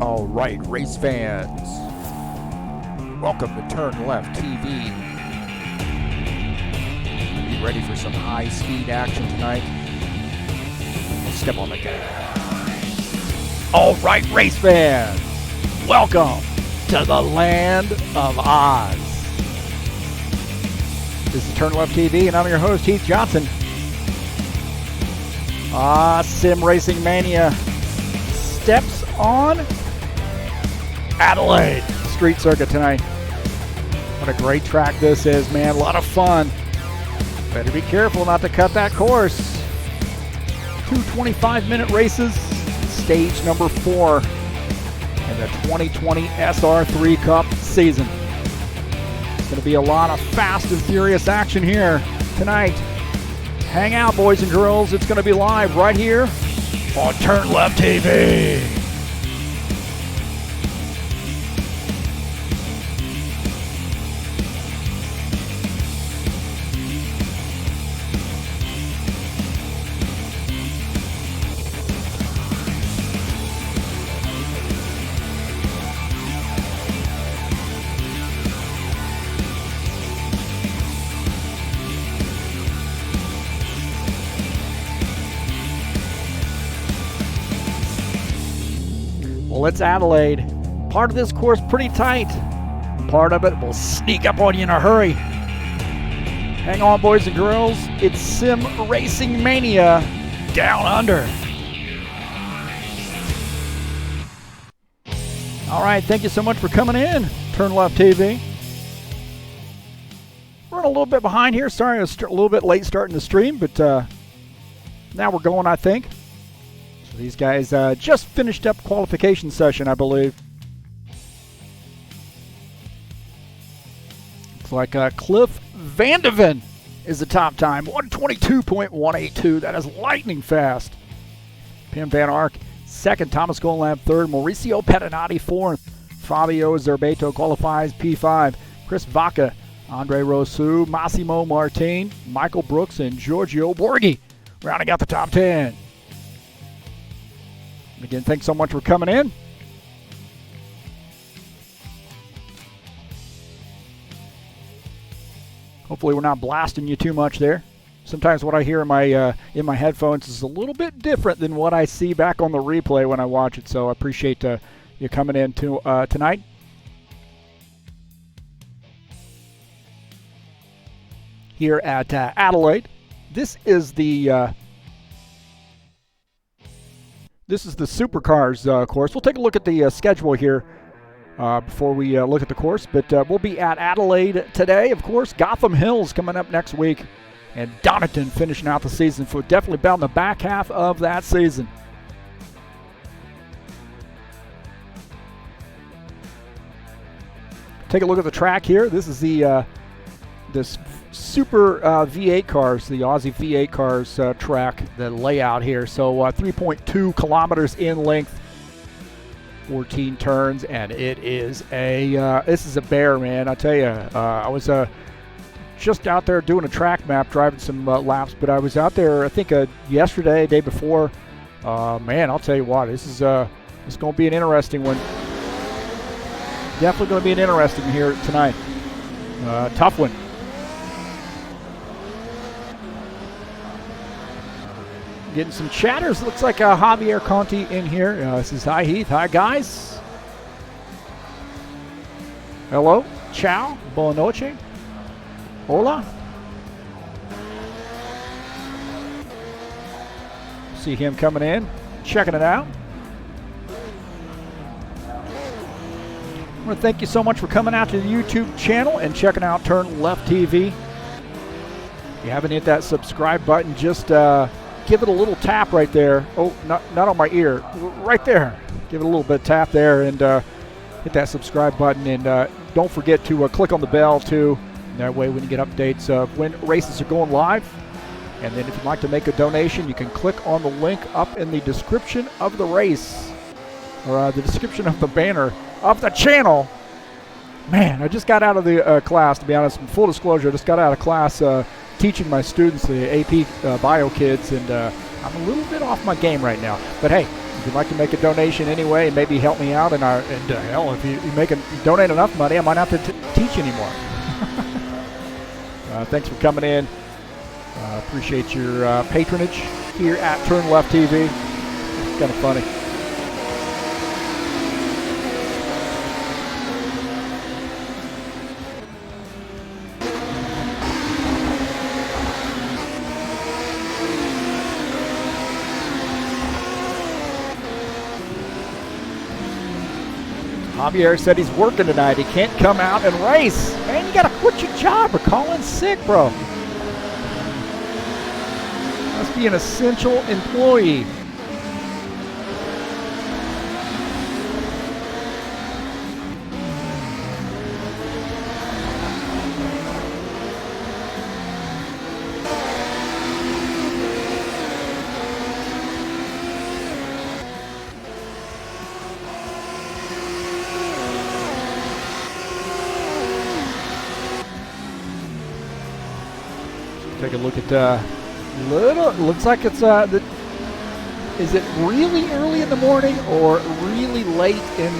All right, race fans, welcome to TurnLeft TV. Be ready for some high-speed action tonight. Step on the gas. All right, race fans, welcome to the land of Oz. This is TurnLeft TV, and I'm your host, Heath Johnson. Sim Racing Mania steps on Adelaide Street Circuit tonight. What a great track this is, man. A lot of fun. Better be careful not to cut that course. 2 25-minute races. Stage number 4 in the 2020 SR3 Cup season. It's going to be a lot of fast and furious action here tonight. Hang out, boys and girls. It's going to be live right here on TurnLeft TV. Well, it's Adelaide. Part of this course pretty tight. Part of it will sneak up on you in a hurry. Hang on, boys and girls. It's Sim Racing Mania down under. All right, thank you so much for coming in, TurnLeft TV. We're a little bit behind here. Sorry, I was a little bit late starting the stream, but now we're going, I think. These guys just finished up qualification session, I believe. Looks like Cliff Vandeven is the top time. 122.182. That is lightning fast. Pim Van Ark, second. Thomas Goldlab, third. Mauricio Pettinati, fourth. Fabio Zerbeto qualifies P5. Chris Vaca, Andre Rosu, Massimo Martin, Michael Brooks, and Giorgio Borghi rounding out the top 10. Again, thanks so much for coming in. Hopefully we're not blasting you too much there. Sometimes what I hear in my headphones is a little bit different than what I see back on the replay when I watch it, so I appreciate you coming in tonight. Here at Adelaide. This is the Supercars course. We'll take a look at the schedule here before we look at the course. But we'll be at Adelaide today, of course. Gotham Hills coming up next week. And Donington finishing out the season. For definitely about in the back half of that season. Take a look at the track here. This is the this Super V8 cars, the Aussie V8 cars track, the layout here. So 3.2 kilometers in length, 14 turns, and it is this is a bear, man. I tell you, I was just out there doing a track map, driving some laps, but I was out there, I think yesterday, day before. Man, I'll tell you what, it's going to be an interesting one. Definitely going to be an interesting here tonight. Tough one. Getting some chatters. Looks like Javier Conti in here. This is hi Heath. Hi guys. Hello. Ciao. Boa noche. Hola. See him coming in, checking it out. I want to thank you so much for coming out to the YouTube channel and checking out TurnLeft TV. If you haven't hit that subscribe button, just give it a little tap right there. Oh, not on my ear. Right there. Give it a little bit of tap there and hit that subscribe button. And don't forget to click on the bell, too. And that way when you get updates of when races are going live. And then if you'd like to make a donation, you can click on the link up in the description of the race. Or the description of the banner of the channel. Man, I just got out of the class, to be honest. In full disclosure, I just got out of class teaching my students, the AP bio kids, and I'm a little bit off my game right now. But hey, If you'd like to make a donation anyway and maybe help me out, and hell, if you donate enough money, I might not have to teach anymore. Thanks for coming in. Appreciate your patronage here at TurnLeftTV. It's kind of funny. Javier said he's working tonight. He can't come out and race. Man, you gotta quit your job or call in sick, bro. Must be an essential employee. Take a look at looks like it's is it really early in the morning or really late in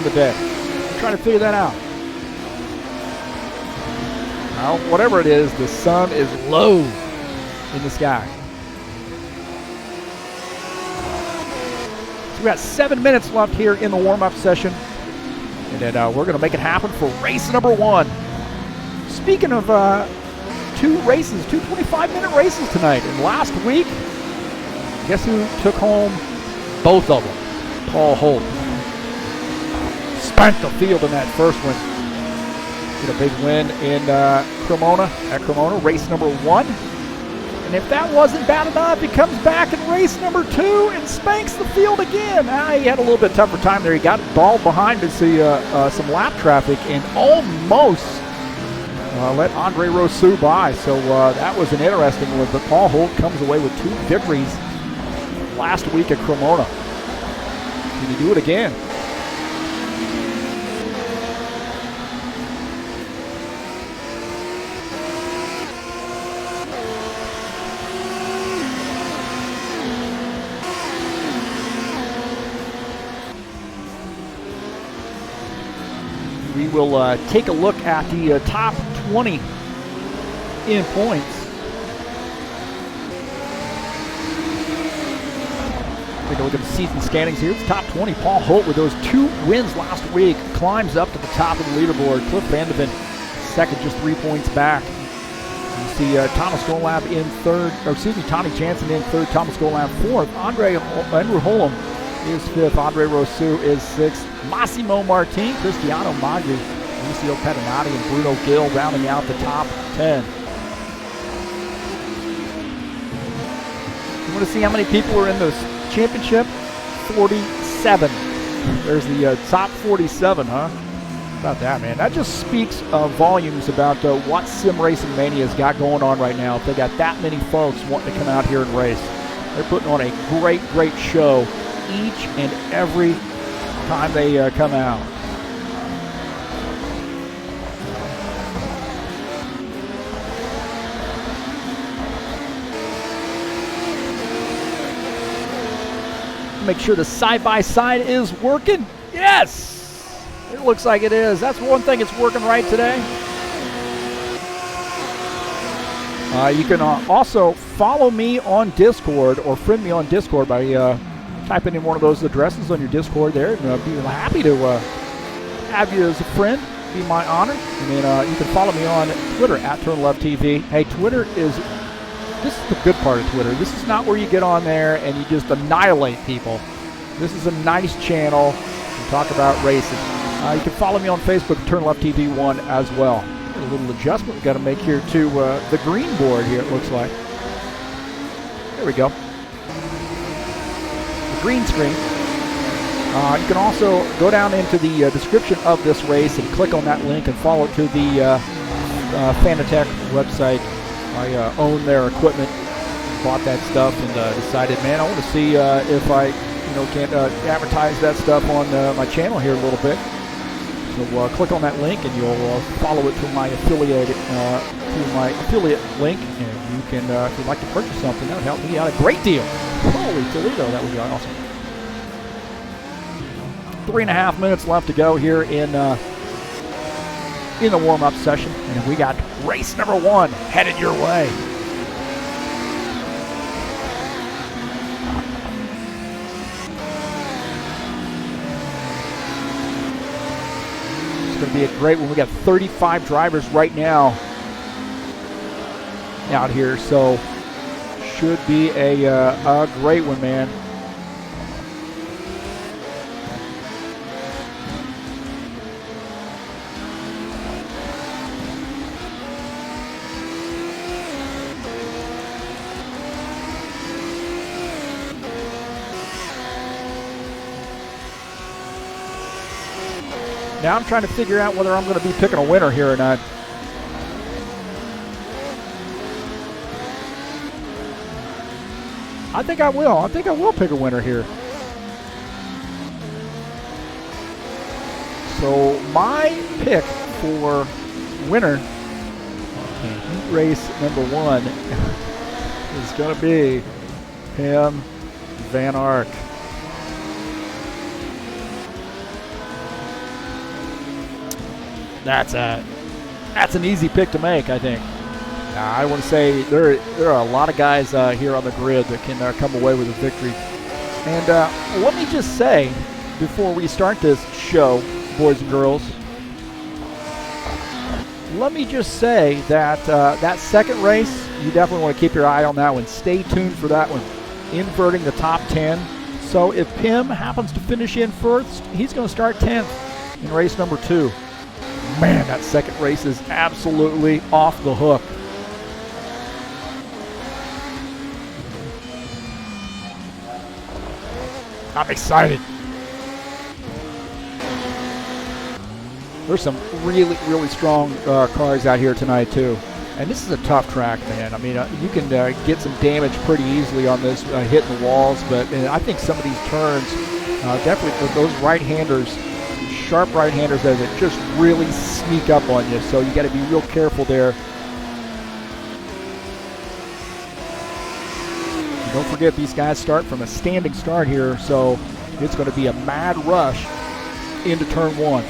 the day? I'm trying to figure that out. Well, whatever it is, the sun is low in the sky. So we got 7 minutes left here in the warm-up session, and then we're going to make it happen for race number 1. Speaking of 2 races, 2 25-minute races tonight. And last week, guess who took home both of them? Paul Holt. Spanked the field in that first one. Get a big win in Cremona, at Cremona, race number 1. And if that wasn't bad enough, he comes back in race number 2 and spanks the field again. He had a little bit tougher time there. He got balled behind to see some lap traffic and almost let Andre Rousseau by. So that was an interesting one. But Paul Holt comes away with 2 victories last week at Cremona. Can he do it again? We will take a look at the top 20 in points. Take a look at the season standings here. It's top 20. Paul Holt with those 2 wins last week climbs up to the top of the leaderboard. Cliff Vandeven second, just 3 points back. You see Thomas Golab in third, or excuse me, Tommy Jansen in third, Thomas Golab fourth. Andrew Holm is fifth. Andre Rousseau is sixth. Massimo Martin, Cristiano Magri, Lucio Pettinati, and Bruno Gill rounding out the top 10. You want to see how many people are in this championship? 47. There's the top 47, huh? How about that, man? That just speaks volumes about what Sim Racing Mania's got going on right now. If they got that many folks wanting to come out here and race, they're putting on a great, great show each and every time they come out. Make sure the side-by-side is working. Yes! It looks like it is. That's one thing it's working right today. You can also follow me on Discord or friend me on Discord by typing in one of those addresses on your Discord there. And I'd be happy to have you as a friend. Be my honor. And then you can follow me on Twitter at TurnLeftTV. Hey, Twitter is... This is the good part of Twitter. This is not where you get on there and you just annihilate people. This is a nice channel to talk about racing. You can follow me on Facebook, TurnLeftTV1 as well. A little adjustment we've got to make here to the green board here, it looks like. There we go. The green screen. You can also go down into the description of this race and click on that link and follow it to the Fanatec website. I own their equipment, bought that stuff, and decided, man, I want to see if I, can't advertise that stuff on my channel here a little bit. So click on that link, and you'll follow it to my affiliate link, and you can, if you'd like to purchase something, that would help me out a great deal. Holy Toledo, that would be awesome. 3.5 minutes left to go here in the warm-up session, and we got race number 1 headed your way. It's going to be a great one. We got 35 drivers right now out here, so should be a great one, man. Now I'm trying to figure out whether I'm going to be picking a winner here or not. I think I will. I think I will pick a winner here. So my pick for winner in heat race number 1 is going to be Pim Van Ark. That's an easy pick to make, I think. I want to say there are a lot of guys here on the grid that can come away with a victory. And let me just say, before we start this show, boys and girls, let me just say that that second race, you definitely want to keep your eye on that one. Stay tuned for that one, inverting the top 10. So if Pim happens to finish in first, he's going to start 10th in race number 2. Man, that second race is absolutely off the hook. I'm excited. There's some really, really strong cars out here tonight, too. And this is a tough track, man. I mean, you can get some damage pretty easily on this, hitting the walls. But I think some of these turns, definitely those right-handers, sharp right-handers that just really sneak up on you. So you got to be real careful there. And don't forget, these guys start from a standing start here, so it's going to be a mad rush into turn 1.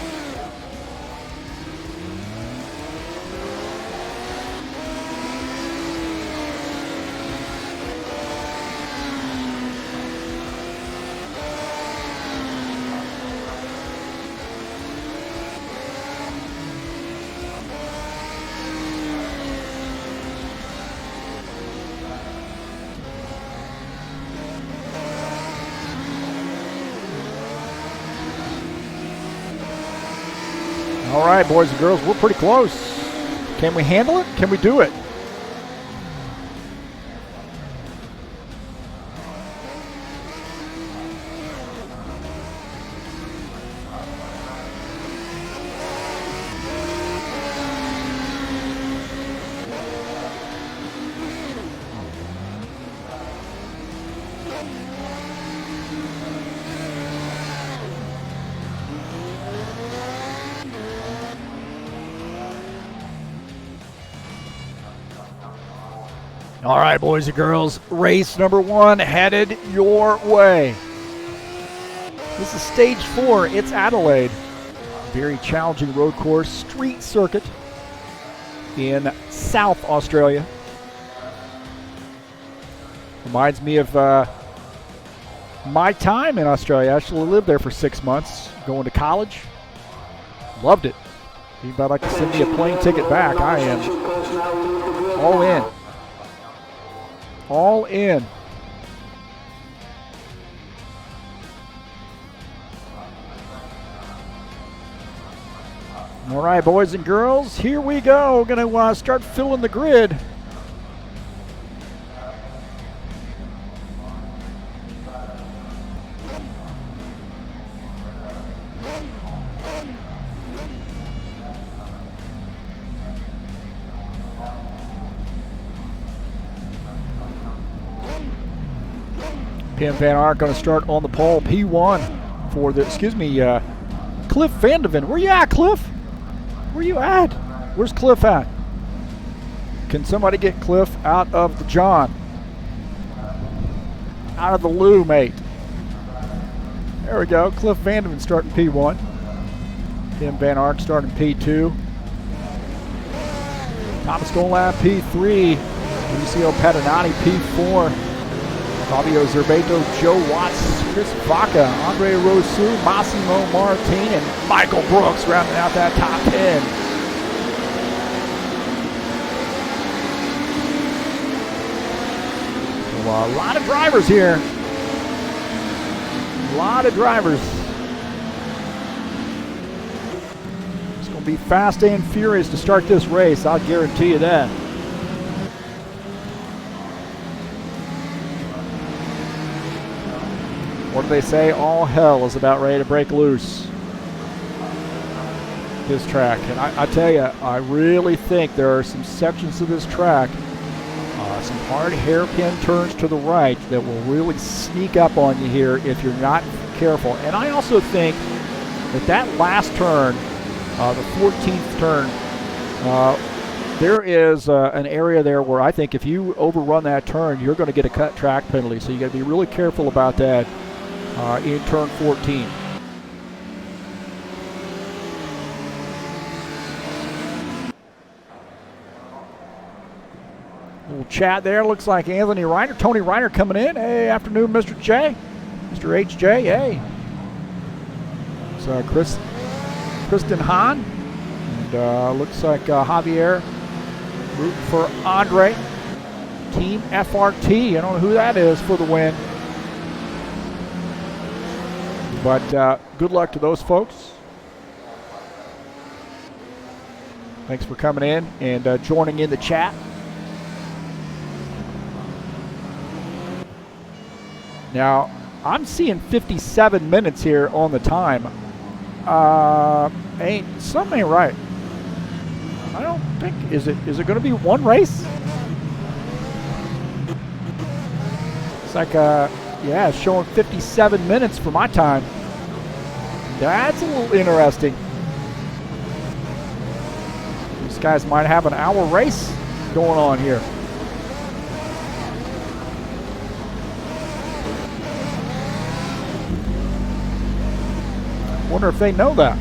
All right, boys and girls, we're pretty close. Can we handle it? Can we do it? All right, boys and girls, race number 1 headed your way. This is stage 4. It's Adelaide. Very challenging road course, street circuit in South Australia. Reminds me of my time in Australia. I actually lived there for 6 months, going to college. Loved it. If anybody like to send me a plane ticket back, I am all in. All in. All right, boys and girls, here we go. We're going to start filling the grid. Pim Van Ark going to start on the pole, P1 for the, Cliff Vandeven. Where you at, Cliff? Where you at? Where's Cliff at? Can somebody get Cliff out of the John? Out of the Lou, mate. There we go. Cliff Vandeman starting P1. Tim Van Ark starting P2. Thomas Golab P3. Lucio Pedinati P4. Fabio Zerbato, Joe Watts, Chris Vaca, Andre Rosu, Massimo Martin, and Michael Brooks rounding out that top 10. So a lot of drivers here. A lot of drivers. It's going to be fast and furious to start this race, I'll guarantee you that. What do they say? All hell is about ready to break loose. This track. And I tell you, I really think there are some sections of this track, some hard hairpin turns to the right that will really sneak up on you here if you're not careful. And I also think that last turn, the 14th turn, there is an area there where I think if you overrun that turn, you're going to get a cut track penalty. So you got to be really careful about that. In turn 14. Little chat there. Looks like Anthony Reiner, Tony Reiner coming in. Hey, afternoon, Mr. J. Mr. HJ, hey. It's Kristen Hahn. And looks like Javier rooting for Andre. Team FRT. I don't know who that is for the win. But good luck to those folks. Thanks for coming in and joining in the chat. Now, I'm seeing 57 minutes here on the time. Something ain't right. I don't think, is it going to be one race? It's like yeah, it's showing 57 minutes for my time. That's a little interesting. These guys might have an hour race going on here. Wonder if they know that.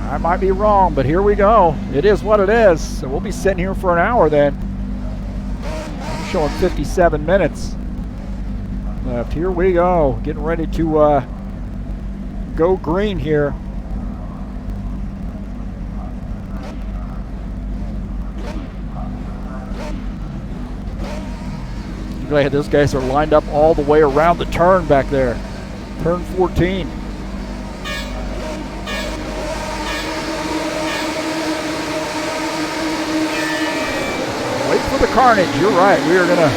I might be wrong, but here we go. It is what it is. So we'll be sitting here for an hour then. Showing 57 minutes left. Here we go. Getting ready to go green here. Those guys are lined up all the way around the turn back there. Turn 14. Wait for the carnage. You're right. We are going to...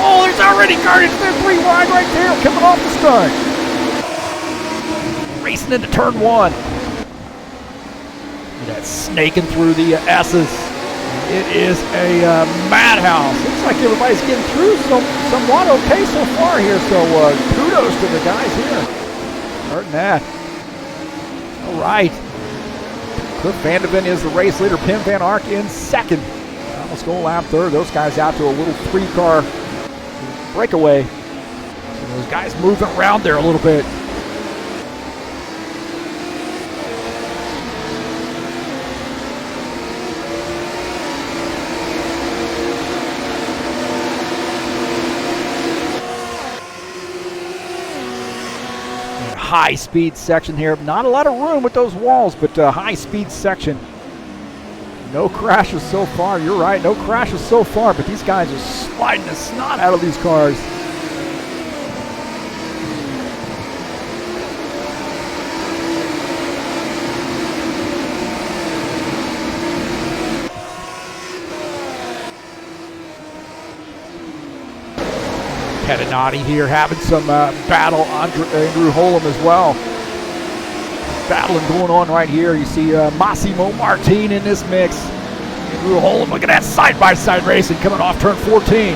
Oh, there's already carnage. They're 3 wide right there. Coming off the start. Racing into turn 1. That's snaking through the S's. It is a madhouse. Looks like everybody's getting through somewhat okay so far here. So kudos to the guys here. Starting that. All right. Cliff Vandeven is the race leader. Pim Van Ark in second. Thomas Golab third. Those guys out to a little 3-car breakaway. So those guys moving around there a little bit. High-speed section here. Not a lot of room with those walls, but high-speed section. No crashes so far. You're right, no crashes so far, but these guys are sliding the snot out of these cars. Pedinati here having some battle. Andrew Holm as well. Battling going on right here. You see Massimo Martin in this mix. Andrew Holm, look at that side-by-side racing coming off turn 14.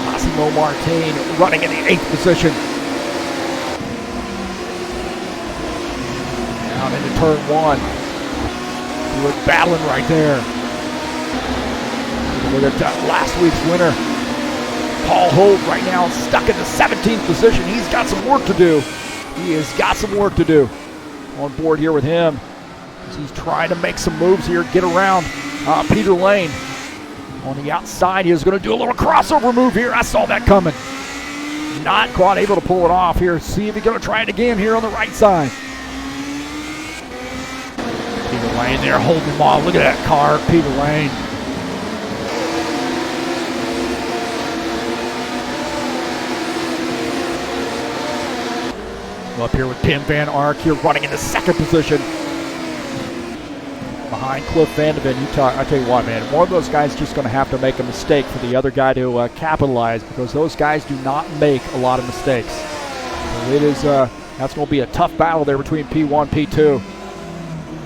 Massimo Martin running in the 8th position. Down into turn 1. He was battling right there. Look at last week's winner, Paul Holt, right now stuck in the 17th position. He's got some work to do. He has got some work to do. On board here with him as he's trying to make some moves here, get around Peter Lane. On the outside, he is going to do a little crossover move here. I saw that coming. Not quite able to pull it off here. See if he's going to try it again here on the right side. Peter Lane there holding him off. Look at that car, Peter Lane. Up here with Tim Van Ark here running in the second position. Behind Cliff Vandeven. I tell you what, man, one of those guys just going to have to make a mistake for the other guy to capitalize, because those guys do not make a lot of mistakes. So it is, that's going to be a tough battle there between P1, P2.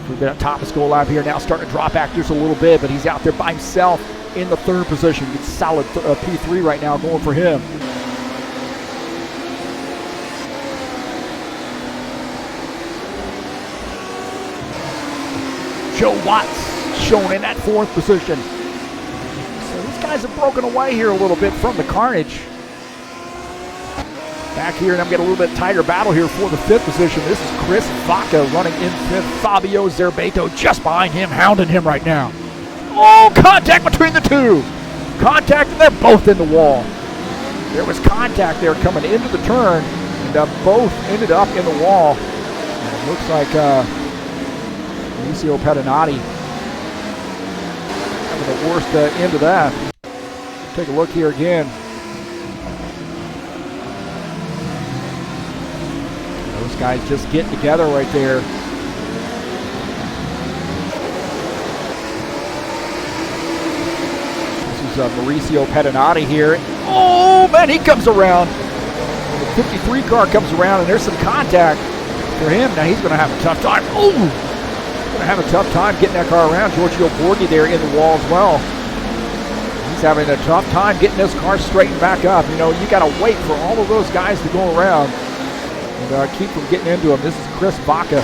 We've got Thomas go lap here now, starting to drop back just a little bit, but he's out there by himself in the third position. It's solid P3 right now going for him. Joe Watts shown in that fourth position. So these guys have broken away here a little bit from the carnage. Back here, and I'm getting a little bit tighter battle here for the fifth position. This is Chris Vaca running in fifth. Fabio Zerbato just behind him, hounding him right now. Oh, contact between the two. Contact, and they're both in the wall. There was contact there coming into the turn, and both ended up in the wall. And it looks like Mauricio Pettinati having the worst end of that. Take a look here again. Those guys just getting together right there. This is Mauricio Pettinati here. Oh, man, he comes around. The 53 car comes around, and there's some contact for him. Now he's going to have a tough time. Oh! Going to have a tough time getting that car around. Giorgio Borghi there in the wall as well. He's having a tough time getting this car straightened back up. You know, you got to wait for all of those guys to go around and keep from getting into him. This is Chris Vaca.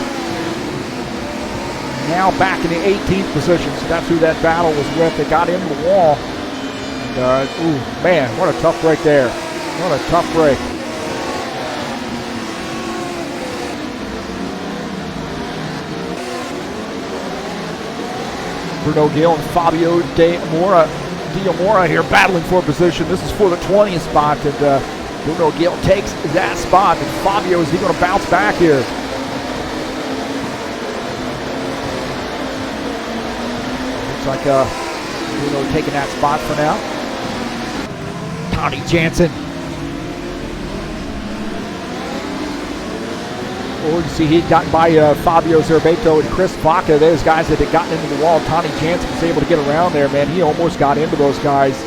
Now back in the 18th position. So that's who that battle was with. They got into the wall. And, ooh, man, what a tough break there. What a tough break. Bruno Gil and Fabio Diamora here battling for position. This is for the 20th spot, and Bruno Gil takes that spot. And Fabio, is he going to bounce back here? Looks like Bruno taking that spot for now. Tony Jansen. Oh, you see he got by Fabio Zerbato and Chris Vaca. Those guys that had gotten into the wall. Tony Jansen was able to get around there, man. He almost got into those guys.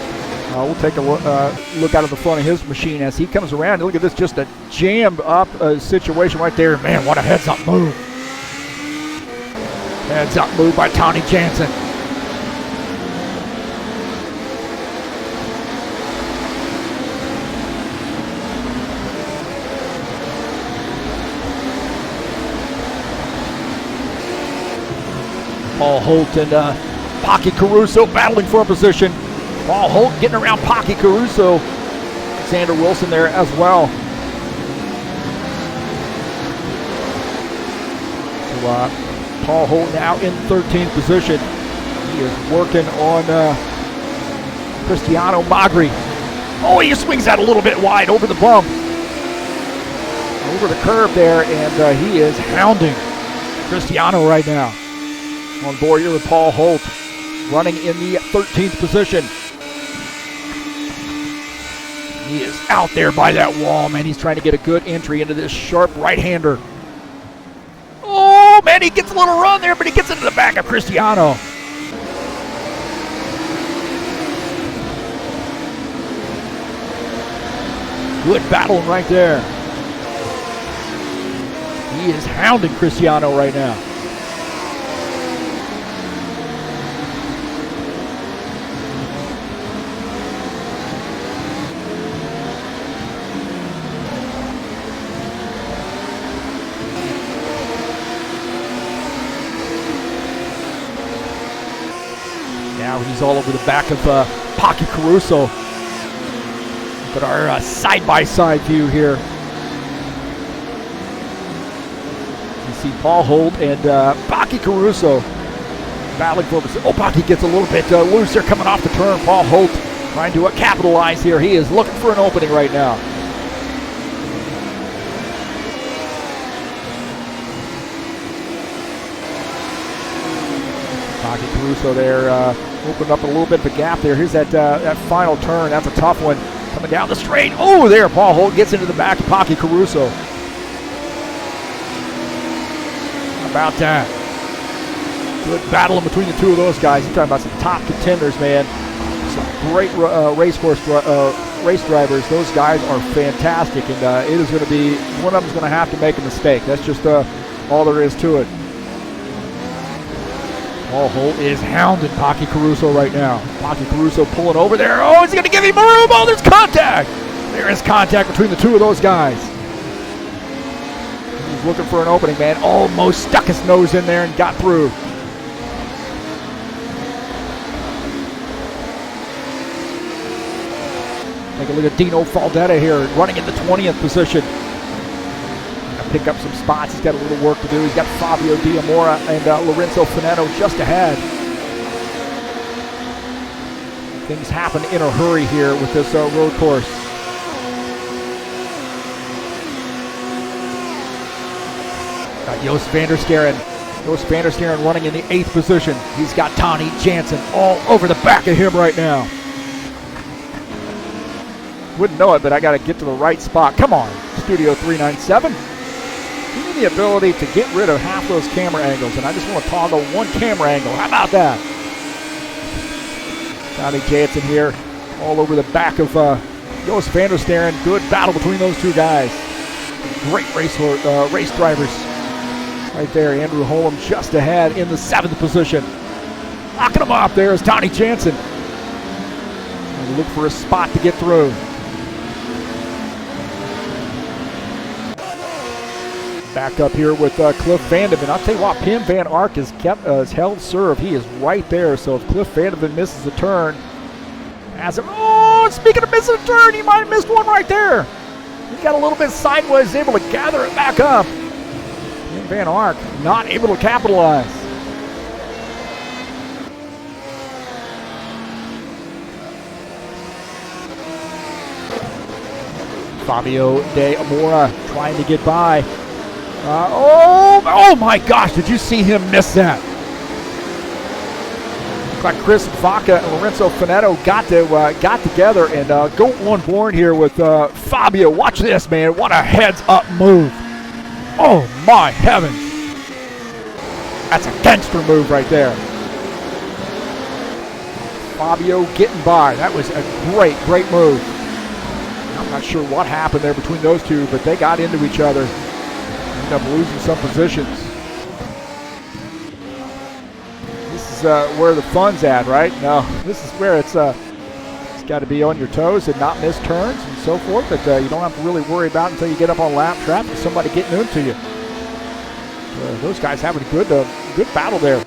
We'll take a look out of the front of his machine as he comes around. Look at this, just a jammed up situation right there. Man, what a heads-up move. Heads-up move by Tony Jansen. Paul Holt and Pocky Caruso battling for a position. Paul Holt getting around Pocky Caruso. Xander Wilson there as well. So, Paul Holt now in 13th position. He is working on Cristiano Magri. Oh, he swings that a little bit wide over the bump. Over the curve there, and he is hounding Cristiano right now. On board here with Paul Holt, running in the 13th position. He is out there by that wall, man. He's trying to get a good entry into this sharp right-hander. Oh, man, he gets a little run there, but he gets into the back of Cristiano. Good battling right there. He is hounding Cristiano right now. Now he's all over the back of Pocky Caruso. Look at our side-by-side view here. You see Paul Holt and Pocky Caruso battling for this. Oh, Pocky gets a little bit loose there coming off the turn. Paul Holt trying to capitalize here. He is looking for an opening right now. Pocky Caruso there opened up a little bit of a gap there. Here's that final turn. That's a tough one. Coming down the straight. Oh, there, Paul Holt gets into the back of Pocky Caruso. How about that? Good battle in between the two of those guys. You're talking about some top contenders, man. Some great race drivers. Those guys are fantastic, and it is going to be, one of them's going to have to make a mistake. That's just all there is to it. Paul Holt is hounding Pocky Caruso right now. Pocky Caruso pulling over there. Oh, is he going to give him room? Oh, there's contact. There is contact between the two of those guys. He's looking for an opening, man. Almost stuck his nose in there and got through. Take a look at Dino Faldetta here, running in the 20th position. Pick up some spots. He's got a little work to do. He's got Fabio Diamora and Lorenzo Finetto just ahead. Things happen in a hurry here with this road course. Got Joost van der Scharen. Joost van der Scharen running in the 8th position. He's got Tony Jansen all over the back of him right now. Wouldn't know it, but I got to get to the right spot. Come on, Studio 397. Give me the ability to get rid of half those camera angles, and I just want to toggle one camera angle. How about that? Tony Jansen here, all over the back of Joost van der Scharen. Good battle between those two guys. Great race drivers. Right there, Andrew Holm just ahead in the 7th position. Locking him up there is Tony Jansen. And look for a spot to get through. Back up here with Cliff Vandeven. I'll tell you what, Pim Van Ark has held serve. He is right there. So if Cliff Vandeven misses a turn, speaking of missing a turn, he might have missed one right there. He got a little bit sideways, able to gather it back up. Pim Van Ark not able to capitalize. Fabio Diamora trying to get by. Oh my gosh, did you see him miss that? Looks like Chris Vaca and Lorenzo Finetto got together and go on board here with Fabio. Watch this, man. What a heads-up move. Oh my heavens. That's a gangster move right there. Fabio getting by. That was a great move. I'm not sure what happened there between those two, but they got into each other. Ended up losing some positions. This is where the fun's at, right? No, this is where it's got to be on your toes and not miss turns and so forth, but you don't have to really worry about until you get up on lap traffic, somebody getting into you. Those guys having a good battle there.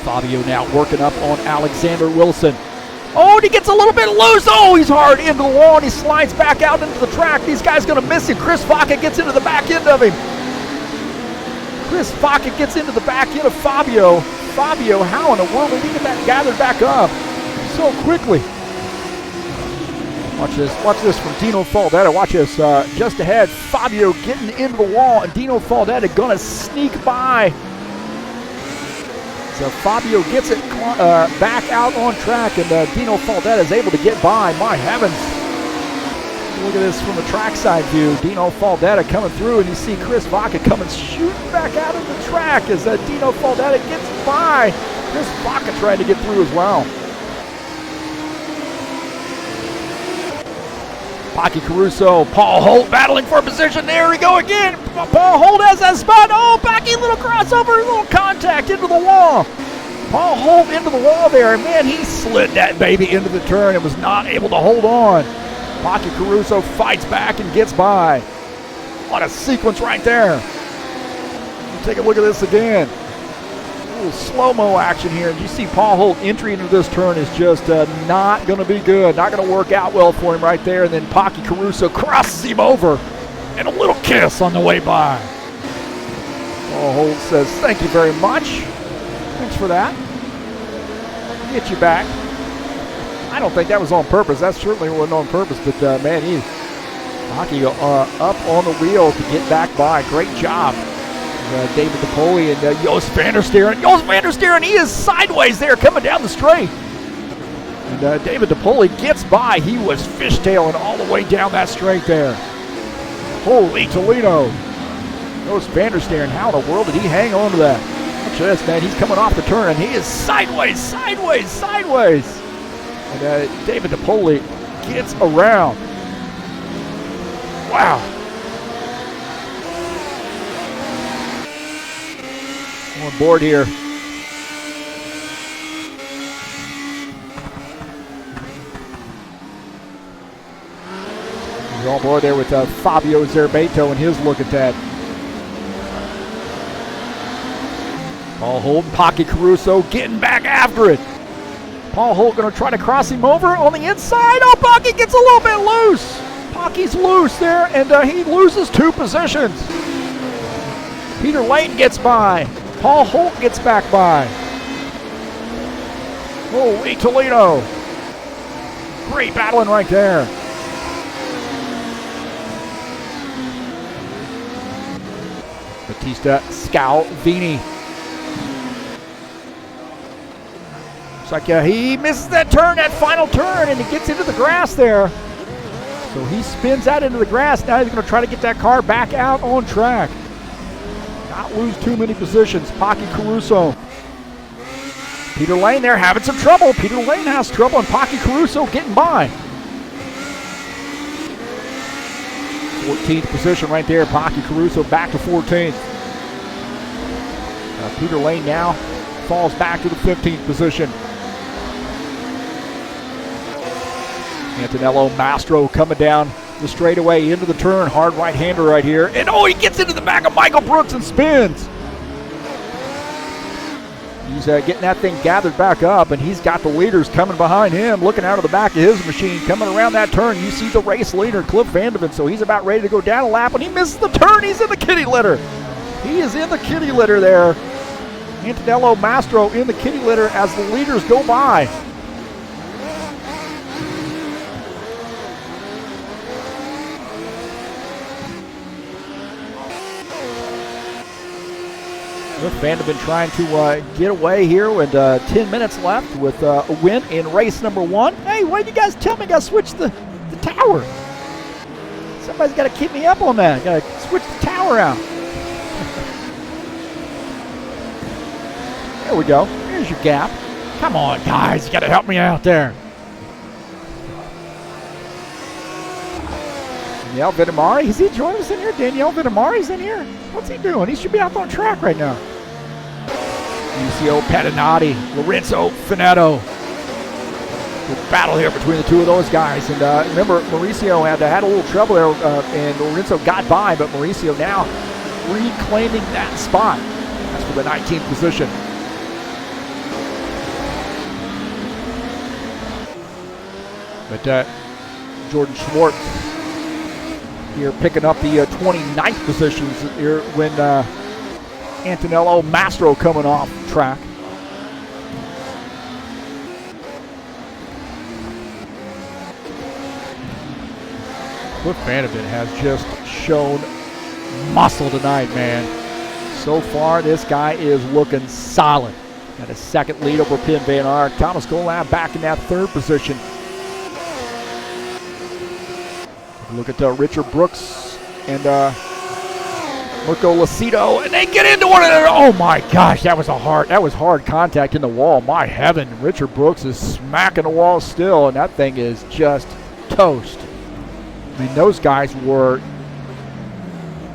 Fabio now working up on Alexander Wilson. Oh, and he gets a little bit loose. Oh, he's hard into the wall, and he slides back out into the track. These guys going to miss him. Chris Vaca gets into the back end of him. Chris Vaca gets into the back end of Fabio. Fabio, how in the world did he get that gathered back up so quickly? Watch this from Dino Faldetta. Watch this, just ahead, Fabio getting into the wall, and Dino Faldetta going to sneak by. So Fabio gets it back out on track, and Dino Faldetta is able to get by. My heavens. Look at this from the trackside view. Dino Faldetta coming through, and you see Chris Vaca coming shooting back out of the track as Dino Faldetta gets by. Chris Vaca trying to get through as well. Pocky Caruso, Paul Holt battling for position. There we go again. Paul Holt has that spot. Oh, Pocky, little crossover, little contact into the wall. Paul Holt into the wall there. And man, he slid that baby into the turn and was not able to hold on. Pocky Caruso fights back and gets by. What a sequence right there. Take a look at this again. little slow-mo action here. And you see Paul Holt entry into this turn is just not going to be good. Not going to work out well for him right there. And then Pocky Caruso crosses him over. And a little kiss on the way by. Paul Holt says, thank you very much. Thanks for that. Get you back. I don't think that was on purpose. That certainly wasn't on purpose. But, man, Pocky up on the wheel to get back by. Great job. David DePoli and Joost van der Steren. Joost van der Steren, he is sideways there coming down the straight. And David DePoli gets by. He was fishtailing all the way down that straight there. Holy Toledo. Joost van der Steren, how in the world did he hang on to that? Watch this, man. He's coming off the turn, and he is sideways, sideways, sideways. And David DePoli gets around. Wow. On board here. He's on board there with Fabio Zerbeto and his look at that. Paul Holt and Pocky Caruso getting back after it. Paul Holt going to try to cross him over on the inside. Oh, Pocky gets a little bit loose. Pocky's loose there, and he loses 2 positions. Peter Lane gets by. Paul Holt gets back by. Holy Toledo. Great battling right there. Battista Scalvini. Looks like he misses that turn, that final turn, and he gets into the grass there. So he spins out into the grass. Now he's going to try to get that car back out on track. Not lose too many positions. Pocky Caruso. Peter Lane there having some trouble. Peter Lane has trouble, and Pocky Caruso getting by. 14th position right there. Pocky Caruso back to 14th. Peter Lane now falls back to the 15th position. Antonello Mastro coming down the straightaway into the turn. Hard right-hander right here. And oh, he gets into the back of Michael Brooks and spins. He's getting that thing gathered back up, and he's got the leaders coming behind him, looking out of the back of his machine. Coming around that turn, you see the race leader, Cliff Vanderven, so he's about ready to go down a lap, and he misses the turn. He's in the kitty litter. He is in the kitty litter there. Antonello Mastro in the kitty litter as the leaders go by. Cliff Vanderven trying to get away here with 10 minutes left with a win in race number 1. Hey, why did you guys tell me I got to switch the tower? Somebody's got to keep me up on that. Got to switch the tower out. There we go. Here's your gap. Come on, guys. You got to help me out there. Danielle Vitamari, is he joining us in here? Danielle Vitamari's in here? What's he doing? He should be out on track right now. Lucio Patinati, Lorenzo Finetto. Good battle here between the two of those guys. And remember, Mauricio had a little trouble there, and Lorenzo got by, but Mauricio now reclaiming that spot. That's for the 19th position. But Jordan Schwartz here picking up the 29th positions here when Antonello Mastro coming off track. Cliff Vanderven has just shown muscle tonight, man. So far, this guy is looking solid. Got a second lead over Pim Van Aert. Thomas Golab back in that 3rd position. Look at Richard Brooks and Mirko Lucido, and they get into one another. Oh my gosh, that was hard contact in the wall. My heaven, Richard Brooks is smacking the wall still, and that thing is just toast. I mean, those guys were,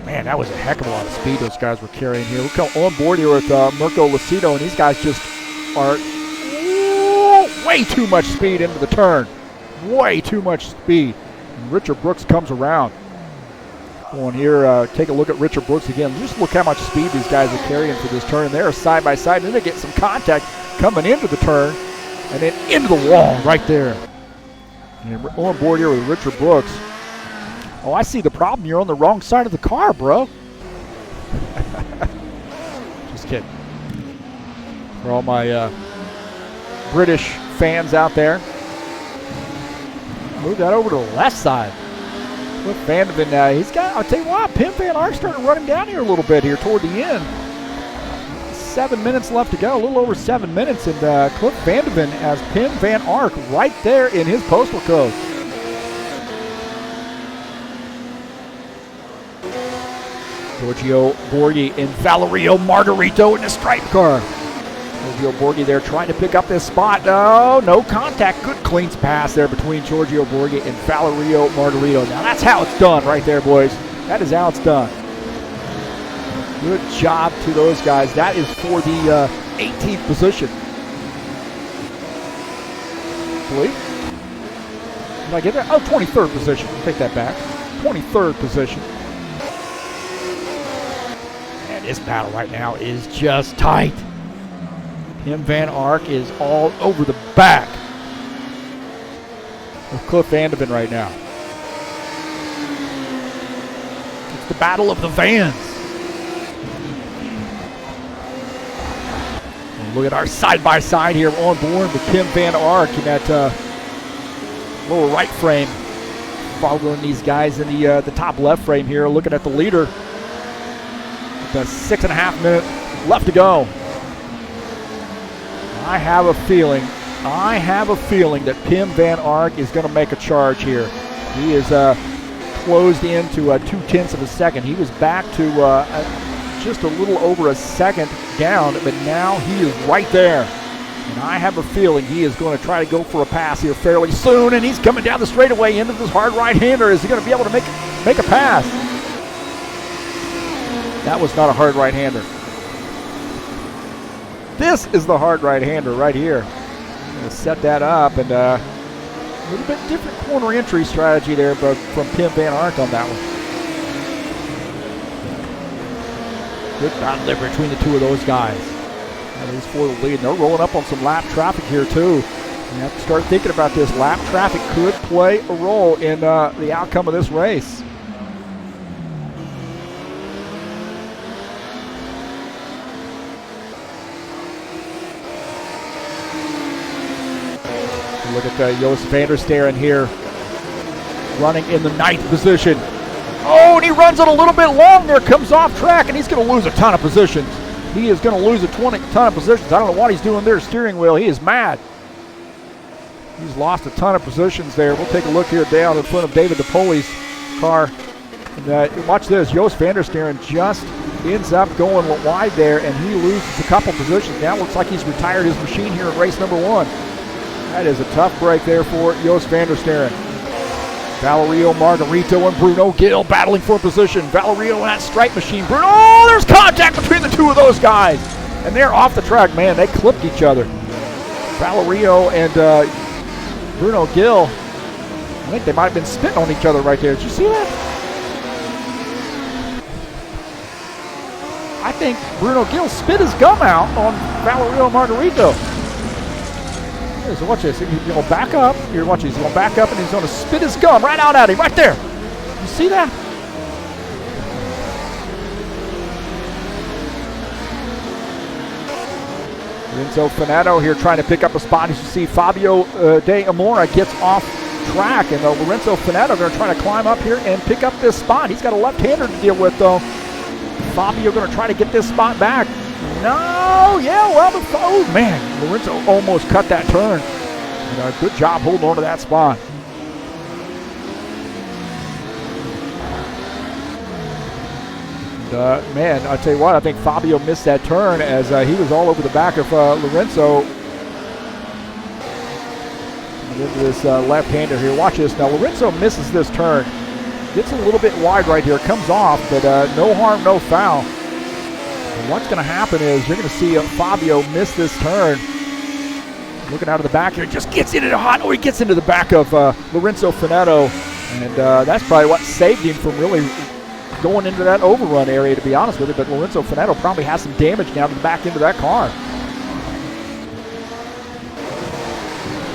man, that was a heck of a lot of speed those guys were carrying here. Look how on board here with Mirko Lucido, and these guys just are way too much speed into the turn. Way too much speed. And Richard Brooks comes around. Going here, take a look at Richard Brooks again. Just look how much speed these guys are carrying for this turn. They're side by side, and then they get some contact coming into the turn, and then into the wall right there. And on board here with Richard Brooks. Oh, I see the problem. You're on the wrong side of the car, bro. Just kidding. For all my British fans out there. Move that over to the left side. Cliff Vandeven, he's got, I'll tell you what, Pim Van Ark's starting to run him down here a little bit here toward the end. 7 minutes left to go, a little over 7 minutes, and Cliff Vandeven has Pim Van Ark right there in his postal code. Giorgio Borghi and Valerio Margarito in the stripe car. Giorgio Borghi there trying to pick up this spot. Oh, no contact. Good clean pass there between Giorgio Borghi and Valerio Margarito. Now that's how it's done right there, boys. That is how it's done. Good job to those guys. That is for the 18th position. Believe? Did I get that? Oh, 23rd position. Take that back. 23rd position. And this battle right now is just tight. Pim Van Ark is all over the back of Cliff Vandeven right now. It's the battle of the vans. And look at our side-by-side here on board with Pim Van Ark in that lower right frame. Following these guys in the top left frame here, looking at the leader. With 6.5 minutes left to go. I have a feeling that Pim Van Ark is going to make a charge here. He is closed into 0.2 of a second. He was back to just a little over a second down, but now he is right there. And I have a feeling he is going to try to go for a pass here fairly soon, and he's coming down the straightaway into this hard right-hander. Is he going to be able to make a pass? That was not a hard right-hander. This is the hard right-hander right here. I'm going to set that up, and a little bit different corner entry strategy there, but from Pim Van Ark on that one. Good battle there between the two of those guys. That is for the lead. And they're rolling up on some lap traffic here too. You have to start thinking about this. Lap traffic could play a role in the outcome of this race. Look at Joost van der Sterren here, running in the 9th position. Oh, and he runs it a little bit long there, comes off track, and he's going to lose a ton of positions. He is going to lose a ton of positions. I don't know what he's doing there, steering wheel. He is mad. He's lost a ton of positions there. We'll take a look here down in front of David DePoli's car. And, watch this. Joost van der Sterren just ends up going wide there, and he loses a couple positions. Now it looks like he's retired his machine here in race number 1. That is a tough break there for Joost van der Sterren. Valerio Margarito and Bruno Gill battling for position. Valerio in that stripe machine. Bruno, oh, there's contact between the two of those guys. And they're off the track, man. They clipped each other. Valerio and Bruno Gill, I think they might have been spitting on each other right there. Did you see that? I think Bruno Gill spit his gum out on Valerio Margarito. So watch this. He's going to back up. Here, watch this. He's going to back up, and he's going to spit his gum right out at him, right there. You see that? Lorenzo Fanatec here trying to pick up a spot. As you see, Fabio De Amora gets off track, and Lorenzo Fanatec going to try to climb up here and pick up this spot. He's got a left-hander to deal with, though. Fabio going to try to get this spot back. No, yeah, well, oh man, Lorenzo almost cut that turn. And, good job holding on to that spot. And, man, I tell you what, I think Fabio missed that turn as he was all over the back of Lorenzo. And into this left-hander here. Watch this. Now, Lorenzo misses this turn. Gets a little bit wide right here. Comes off, but no harm, no foul. And what's going to happen is you're going to see Fabio miss this turn. Looking out of the back here, just gets into the hot. Oh, he gets into the back of Lorenzo Fanatec, and that's probably what saved him from really going into that overrun area, to be honest with you, but Lorenzo Fanatec probably has some damage now to the back end of that car.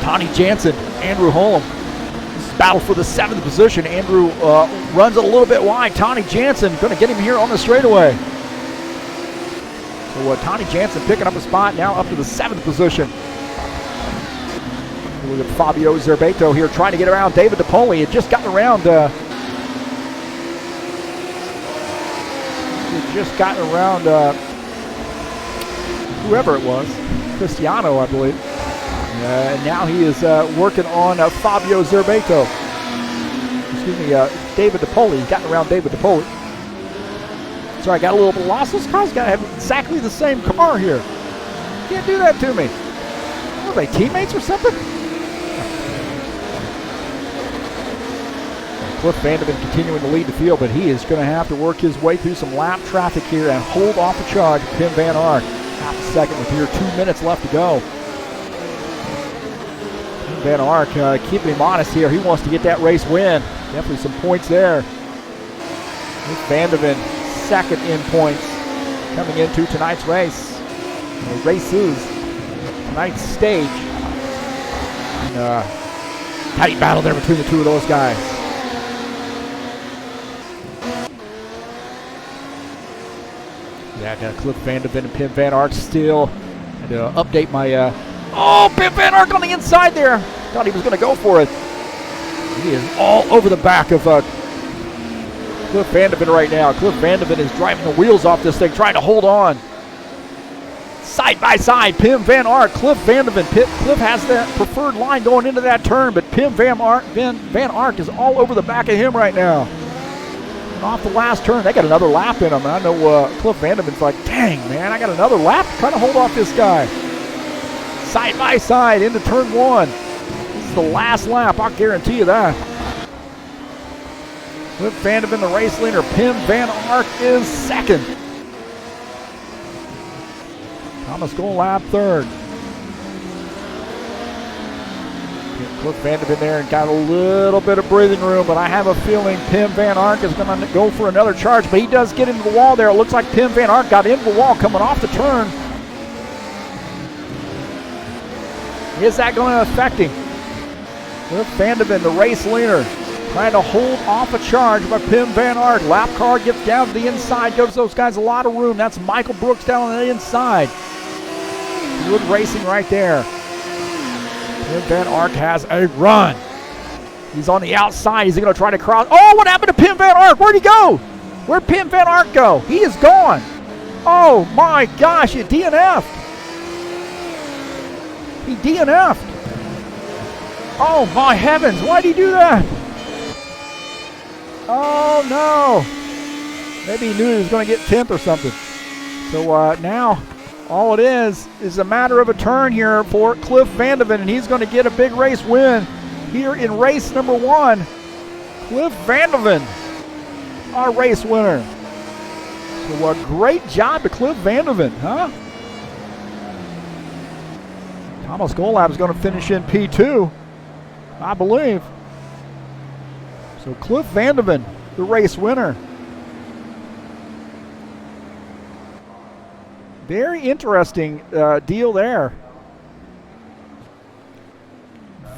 Tony Jansen, Andrew Holm. This is battle for the 7th position. Andrew runs a little bit wide. Tony Jansen going to get him here on the straightaway. So Tony Jansen picking up a spot now up to the 7th position. Look at Fabio Zerbato here trying to get around David DePoli. He had just gotten around whoever it was, Cristiano, I believe. And now he is working on Fabio Zerbato. Excuse me, David DePoli. He's gotten around David DePoli. Sorry, I got a little bit lost. This car's got to have exactly the same car here. You can't do that to me. Are they teammates or something? Cliff Vanderman continuing to lead the field, but he is going to have to work his way through some lap traffic here and hold off the charge of Pim Van Ark. Half a second with here, 2 minutes left to go. Pim Van Ark keeping him honest here. He wants to get that race win. Definitely some points there. Vanderman second in points coming into tonight's race. The races, tonight's stage. And, tight battle there between the two of those guys. Yeah, Cliff Vanderven and Pim Van Ark still. And update my. Pim Van Ark on the inside there. Thought he was going to go for it. He is all over the back of Cliff Vanderven right now. Cliff Vanderven is driving the wheels off this thing, trying to hold on. Side by side, Pim Van Ark, Cliff Vanderven. Cliff has that preferred line going into that turn, but Pim Van Ark is all over the back of him right now. Off the last turn, they got another lap in them. I know Cliff Vanderman's like, dang, man, I got another lap trying to hold off this guy. Side by side into turn 1. This is the last lap, I'll guarantee you that. Cliff Vanderman, the race leader. Pim Van Ark is second. Thomas Golab third. Cliff Vanderman there and got a little bit of breathing room, but I have a feeling Pim Van Ark is going to go for another charge, but he does get into the wall there. It looks like Pim Van Ark got into the wall coming off the turn. Is that going to affect him? Cliff Vanderman, the race leader, trying to hold off a charge by Pim Van Ark. Lap car gets down to the inside, gives those guys a lot of room. That's Michael Brooks down on the inside. Good racing right there. Pim Van Ark has a run. He's on the outside. He's going to try to cross. Oh, what happened to Pim Van Ark? Where'd he go? Where'd Pim Van Ark go? He is gone. Oh, my gosh. He DNF'd. He DNF'd. Oh, my heavens. Why'd he do that? Oh, no. Maybe he knew he was going to get 10th or something. So now all it is a matter of a turn here for Cliff Vanderven, and he's going to get a big race win here in race number 1. Cliff Vanderven, our race winner. So a great job to Cliff Vanderven, huh? Thomas Golab is going to finish in P2, I believe. So Cliff Vanderven, the race winner. Very interesting deal there.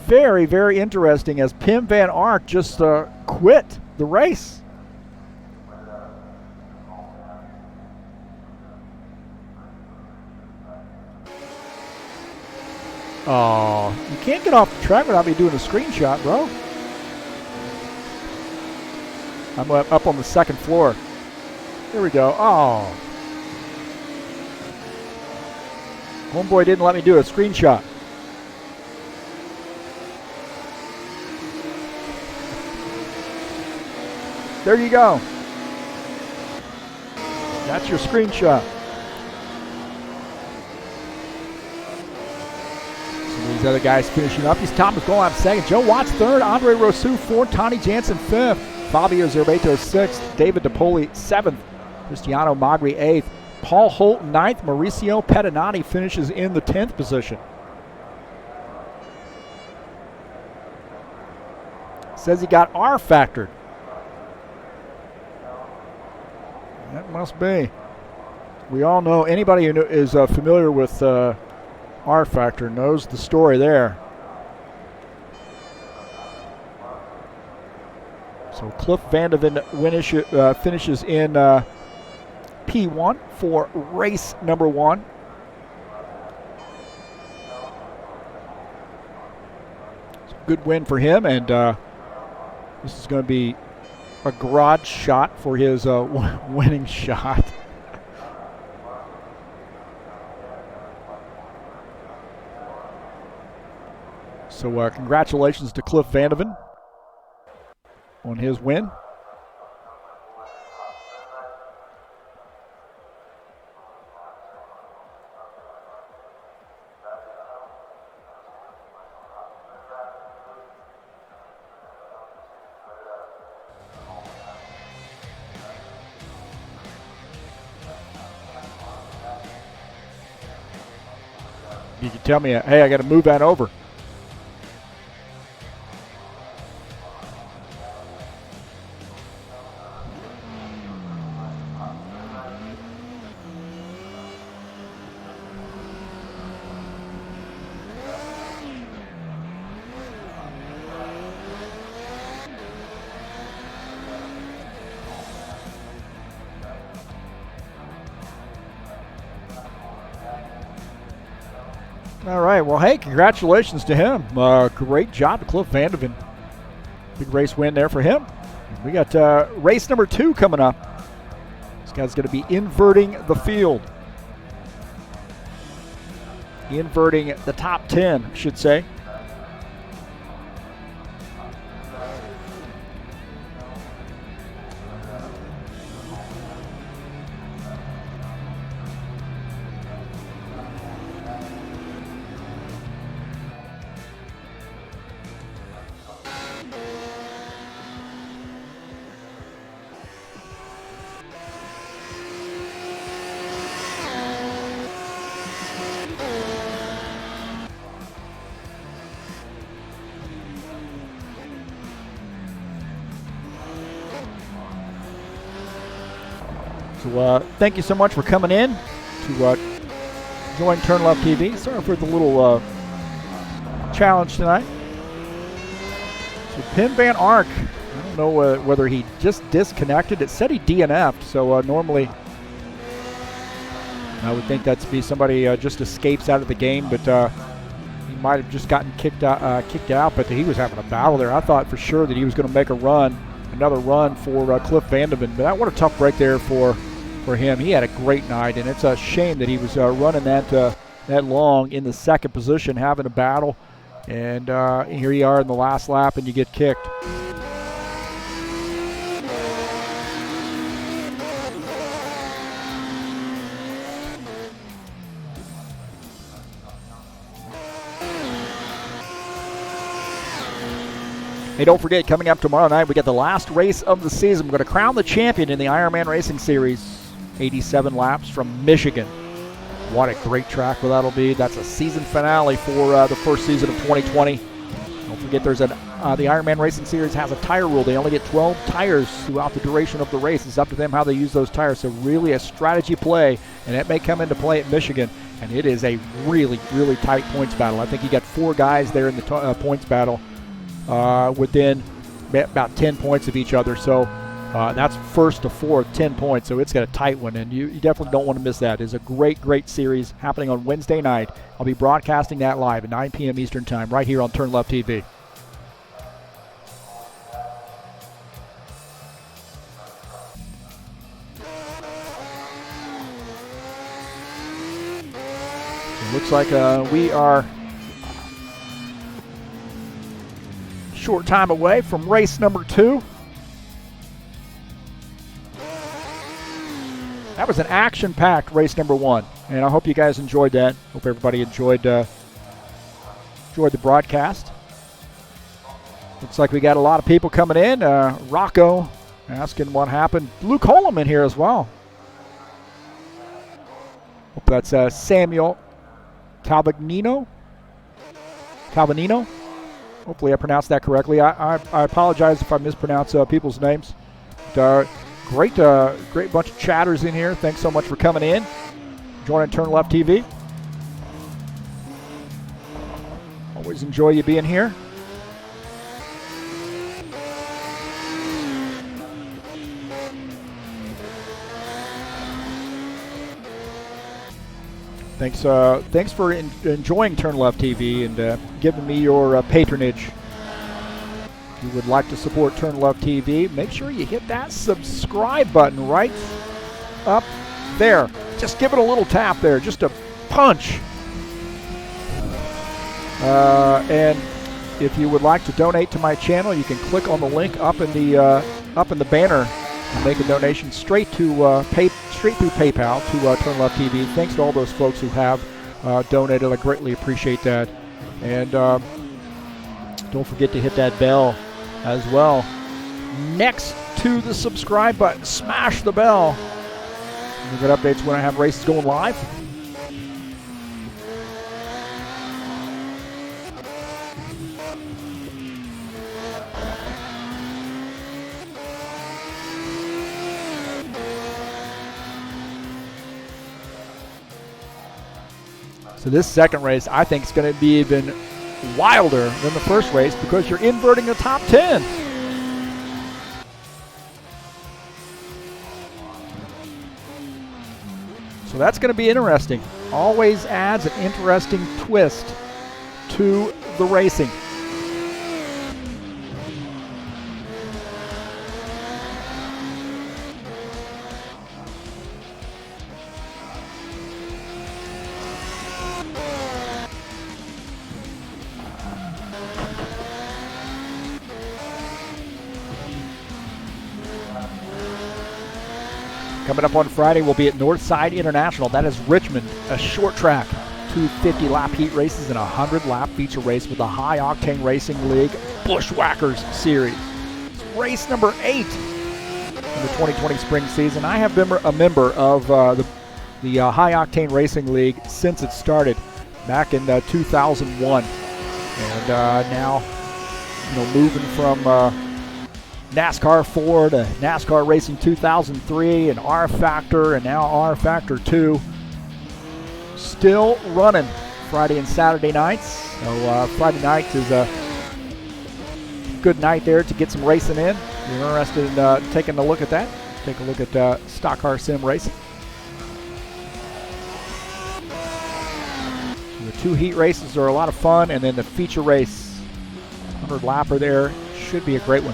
Very, very interesting as Pim Van Ark just quit the race. Oh, you can't get off the track without me doing a screenshot, bro. I'm up on the second floor. Here we go. Oh. Homeboy didn't let me do a screenshot. There you go. That's your screenshot. Some of these other guys finishing up. He's Thomas Golab second. Joe Watts third. Andre Rousseau fourth. Tony Jansen fifth. Fabio Zerbato sixth. David DePoli seventh. Cristiano Magri eighth. Paul Holt ninth. Mauricio Pettinati finishes in the 10th position. Says he got rFactored. Must be. We all know, anybody who is familiar with rFactor knows the story there. So Cliff Vandeven finishes in P1 for race number 1. Good win for him, and this is going to be a garage shot for his winning shot. So congratulations to Cliff Vandeven on his win. You can tell me, hey, I got to move that over. All right, well, hey, congratulations to him. Great job to Cliff Vandeven. Big race win there for him. We got race number 2 coming up. This guy's going to be inverting the field. Inverting the top 10, I should say. So thank you so much for coming in to join TurnLeft TV. Sorry for the little challenge tonight. So Pim Van Ark, I don't know whether he just disconnected. It said he DNF'd, so normally I would think that's be somebody just escapes out of the game, but he might have just gotten kicked out, but he was having a battle there. I thought for sure that he was going to make another run for Cliff Vandeven, but what a tough break there for him. He had a great night, and it's a shame that he was running that long in the second position, having a battle, and here you are in the last lap, and you get kicked. Hey, don't forget, coming up tomorrow night, we got the last race of the season. We're going to crown the champion in the Ironman Racing Series. 87 laps from Michigan. What a great track that'll be. That's a season finale for the first season of 2020. Don't forget, there's the Ironman Racing Series has a tire rule. They only get 12 tires throughout the duration of the race. It's up to them how they use those tires. So really a strategy play, and that may come into play at Michigan. And it is a really, really tight points battle. I think you got 4 guys there in the points battle within about 10 points of each other. So that's first to fourth, 10 points. So it's got a tight one, and you definitely don't want to miss that. It's a great, great series happening on Wednesday night. I'll be broadcasting that live at 9 p.m. Eastern Time right here on TurnLeft TV. It looks like we are short time away from race number 2. That was an action-packed race number 1, and I hope you guys enjoyed that. Hope everybody enjoyed the broadcast. Looks like we got a lot of people coming in. Rocco asking what happened. Luke Holm in here as well. Hope that's Samuel Calvinino. Hopefully I pronounced that correctly. I apologize if I mispronounce people's names. Great bunch of chatters in here. Thanks so much for coming in, joining TurnLeft TV. Always enjoy you being here. Thanks for enjoying TurnLeft TV and giving me your patronage. If you would like to support TurnLeft TV, make sure you hit that subscribe button right up there. Just give it a little tap there, just a punch. And if you would like to donate to my channel, you can click on the link up in the banner and make a donation straight through PayPal to TurnLeft TV. Thanks to all those folks who have donated. I greatly appreciate that. And don't forget to hit that bell as well. Next to the subscribe button, smash the bell. You get updates when I have races going live. So this second race, I think, is going to be even wilder than the first race because you're inverting the top 10. So that's going to be interesting. Always adds an interesting twist to the racing. Coming up on Friday, we'll be at Northside International. That is Richmond, a short track. 2 50-lap heat races and a 100-lap feature race with the High Octane Racing League Bushwhackers Series. It's race number 8 in the 2020 spring season. I have been a member of the High Octane Racing League since it started back in 2001. And now, moving from NASCAR 4 to NASCAR Racing 2003 and rFactor and now rFactor 2. Still running Friday and Saturday nights. So Friday night is a good night there to get some racing in. If you're interested in taking a look at that, take a look at Stock Car Sim Racing. The 2 heat races are a lot of fun, and then the feature race, 100-lapper there, should be a great one.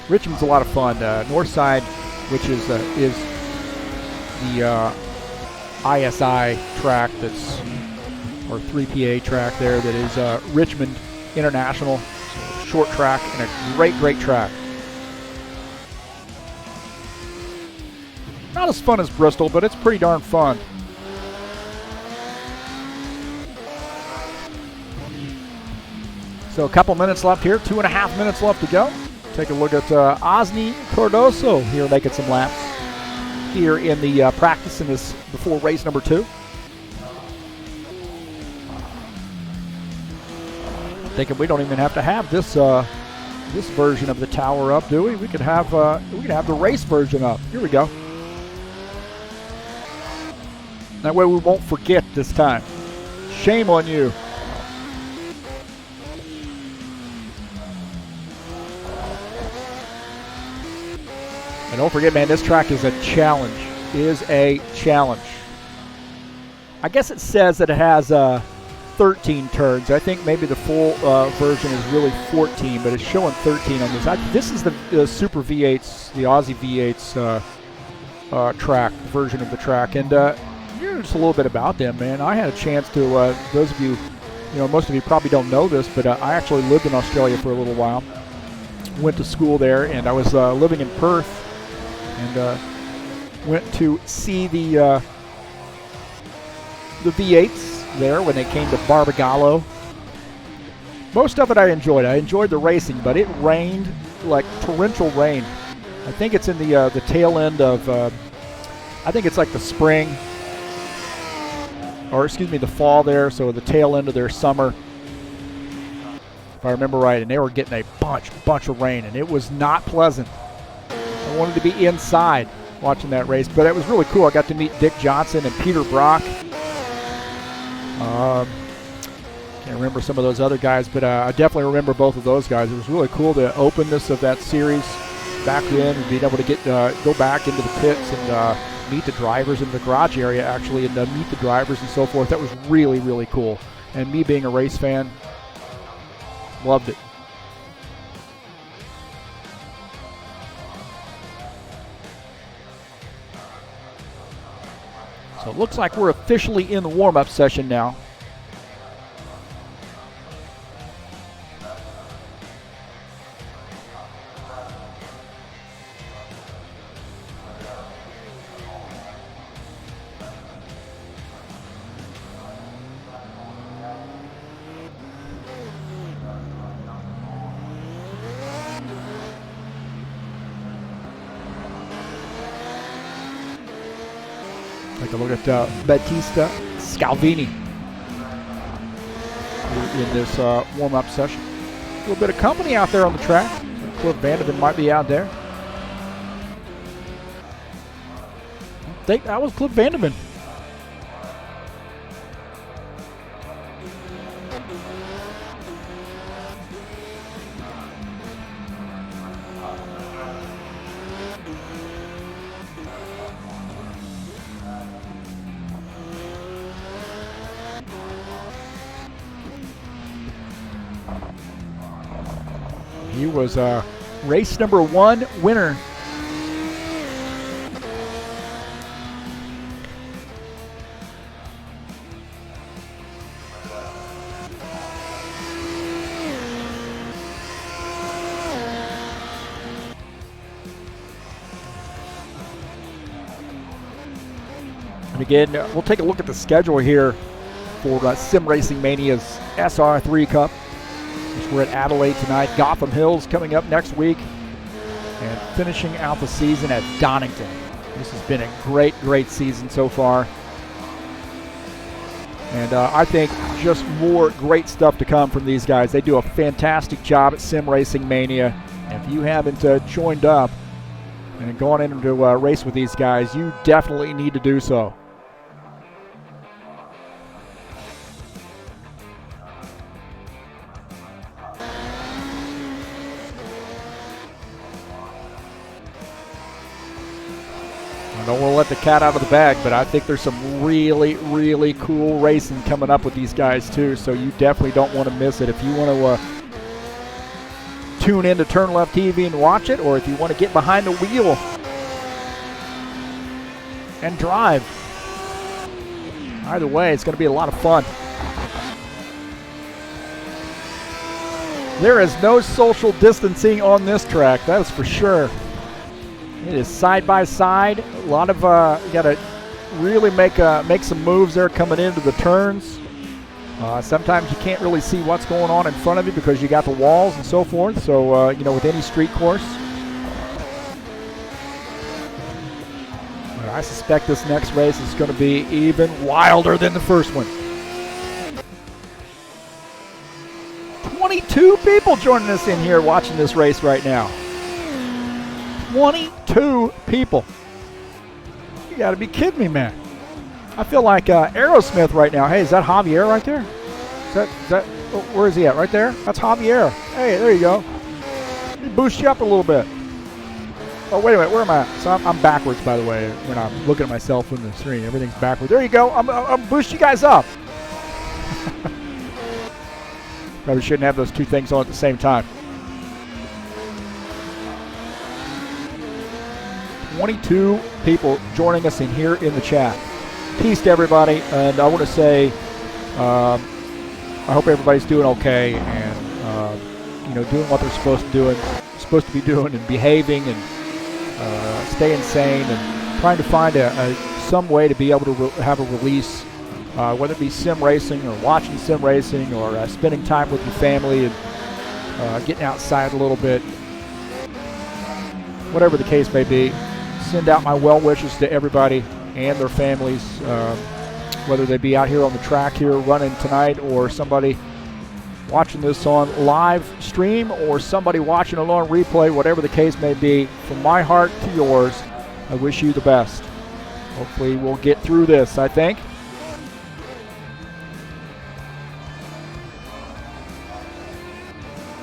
Richmond's a lot of fun. Northside, which is the ISI track or 3PA track there that is Richmond International. So short track and a great track. Not as fun as Bristol, but it's pretty darn fun. So a couple minutes left here, 2.5 minutes left to go. Take a look at Osni Cardoso here making some laps here in the practice in this before race number 2. Thinking we don't even have to have this this version of the tower up, do we? We could have the race version up. Here we go. That way we won't forget this time. Shame on you. And don't forget, man, this track is a challenge. It is a challenge. I guess it says that it has 13 turns. I think maybe the full version is really 14, but it's showing 13 on this. This is the Super V8s, the Aussie V8s track, version of the track. And just a little bit about them, man. I had a chance to, those of you, most of you probably don't know this, but I actually lived in Australia for a little while. Went to school there, and I was living in Perth. And went to see the V8s there when they came to Barbagallo. Most of it I enjoyed. I enjoyed the racing, but it rained like torrential rain. I think it's in the tail end of, I think it's like the spring, or excuse me, the fall there, so the tail end of their summer, if I remember right, and they were getting a bunch of rain, and it was not pleasant. I wanted to be inside watching that race, but it was really cool. I got to meet Dick Johnson and Peter Brock. Can't remember some of those other guys, but I definitely remember both of those guys. It was really cool, the openness of that series back then, and being able to get go back into the pits and meet the drivers in the garage area, actually, and meet the drivers and so forth. That was really, really cool. And me being a race fan, loved it. So it looks like we're officially in the warm-up session now. Take a look at Battista Scalvini in this warm-up session. A little bit of company out there on the track. Cliff Vanderven might be out there. I think that was Cliff Vanderven. He was race number 1 winner. And again, we'll take a look at the schedule here for Sim Racing Mania's SR3 Cup. We're at Adelaide tonight. Gotham Hills coming up next week. And finishing out the season at Donington. This has been a great, great season so far. And I think just more great stuff to come from these guys. They do a fantastic job at Sim Racing Mania. And if you haven't joined up and gone into a race with these guys, you definitely need to do so. I don't want to let the cat out of the bag, but I think there's some really, really cool racing coming up with these guys too, so you definitely don't want to miss it. If you want to tune in to TurnLeftTV and watch it, or if you want to get behind the wheel and drive, either way, it's going to be a lot of fun. There is no social distancing on this track, that is for sure. It is side by side. A lot of you got to really make some moves there coming into the turns. Sometimes you can't really see what's going on in front of you because you got the walls and so forth. So you know, with any street course. But I suspect this next race is going to be even wilder than the first one. 22 people joining us in here watching this race right now. 22 people. You got to be kidding me, man. I feel like Aerosmith right now. Hey, is that Javier right there? Is that oh, where is he at? Right there? That's Javier. Hey, there you go. Let me boost you up a little bit. Oh, wait a minute. Where am I at? So I'm backwards, by the way, when I'm looking at myself on the screen. Everything's backwards. There you go. I'm boost you guys up. Probably shouldn't have those two things on at the same time. 22 people joining us in here in the chat. Peace to everybody, and I want to say I hope everybody's doing okay and you know, doing what they're supposed to be doing and behaving and staying sane and trying to find some way to be able to have a release, whether it be sim racing or watching sim racing or spending time with your family and getting outside a little bit. Whatever the case may be, send out my well wishes to everybody and their families, whether they be out here on the track here running tonight or somebody watching this on live stream or somebody watching it on replay, whatever the case may be, from my heart to yours, I wish you the best. Hopefully we'll get through this, I think.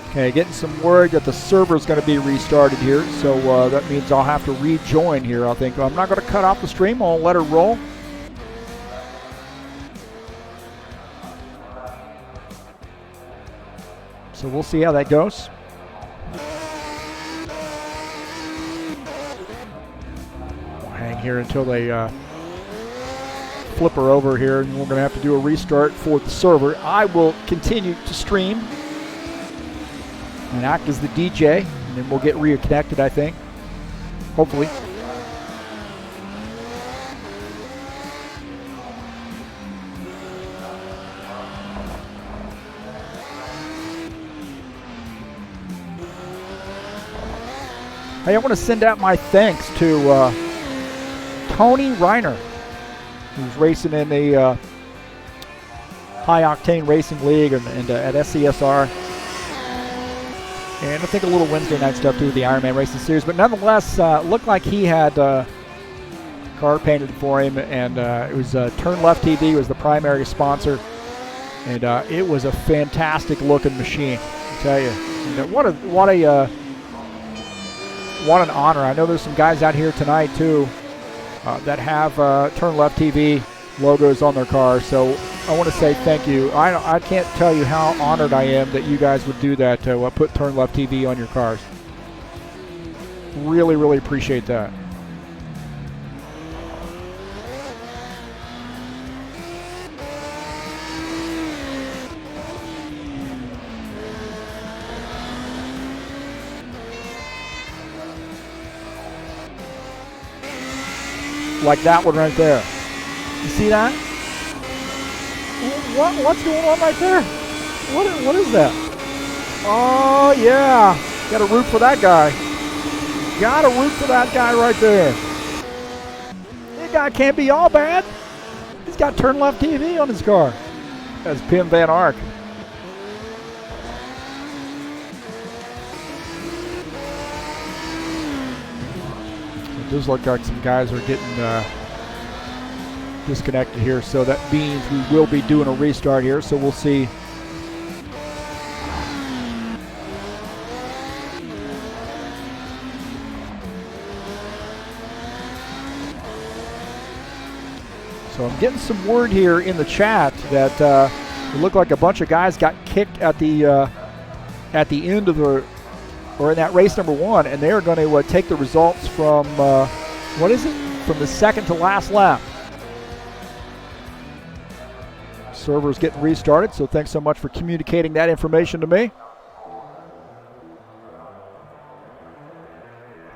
Okay, getting some word that the server is going to be restarted here, so that means I'll have to rejoin here, I think. I'm not going to cut off the stream. I'll let her roll. So we'll see how that goes. We'll hang here until they flip her over here, and we're going to have to do a restart for the server. I will continue to stream and act as the DJ, and then we'll get reconnected, I think. Hopefully. Hey, I want to send out my thanks to Tony Reiner, who's racing in the High Octane Racing League and at SCSR. And I think a little Wednesday night stuff too with the Ironman Racing Series. But nonetheless, looked like he had a car painted for him, and it was TurnLeftTV was the primary sponsor. And it was a fantastic looking machine, I tell you. And what an honor. I know there's some guys out here tonight too that have TurnLeftTV logos on their cars, so I want to say thank you. I can't tell you how honored I am that you guys would do that, to put TurnLeftTV on your cars. Really, really appreciate that. Like that one right there. You see that? What's going on right there? What is that? Oh yeah, got to root for that guy. Got to root for that guy right there. That guy can't be all bad. He's got TurnLeftTV on his car. That's Pim Van Ark. It does look like some guys are getting disconnected here, so that means we will be doing a restart here, so we'll see. So I'm getting some word here in the chat that it looked like a bunch of guys got kicked at the end of the, or in that race number one, and they're going to take the results from what is it? From the second to last lap. Server's getting restarted, so thanks so much for communicating that information to me.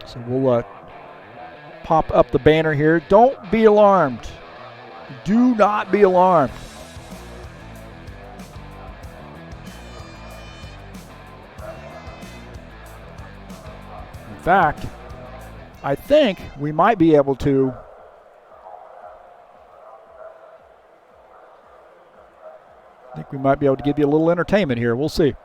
So we'll pop up the banner here. Don't be alarmed. Do not be alarmed. In fact, I think we might be able to give you a little entertainment here. We'll see.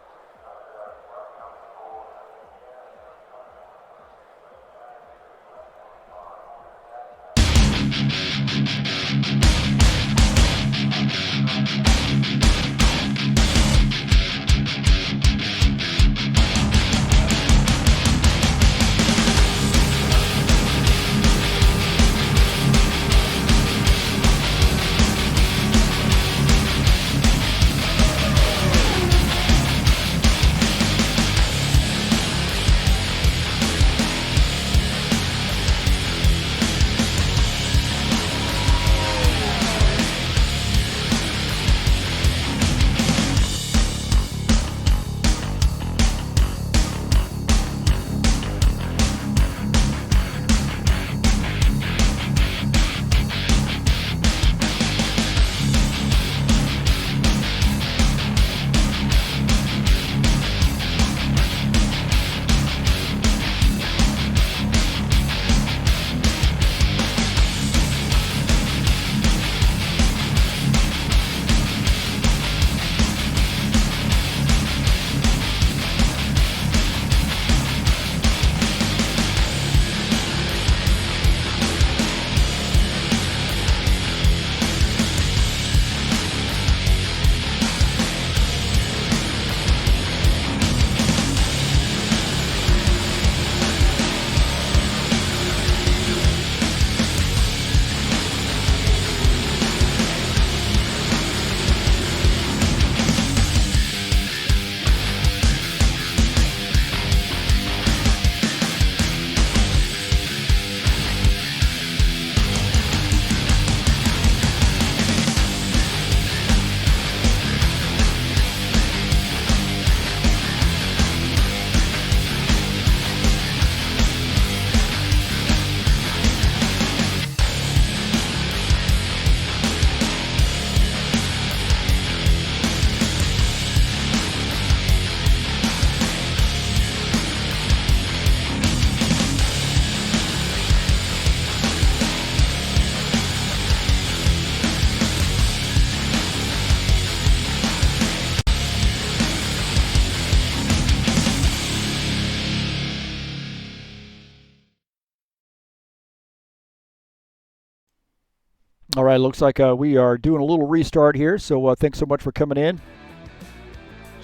All right, looks like we are doing a little restart here, so thanks so much for coming in.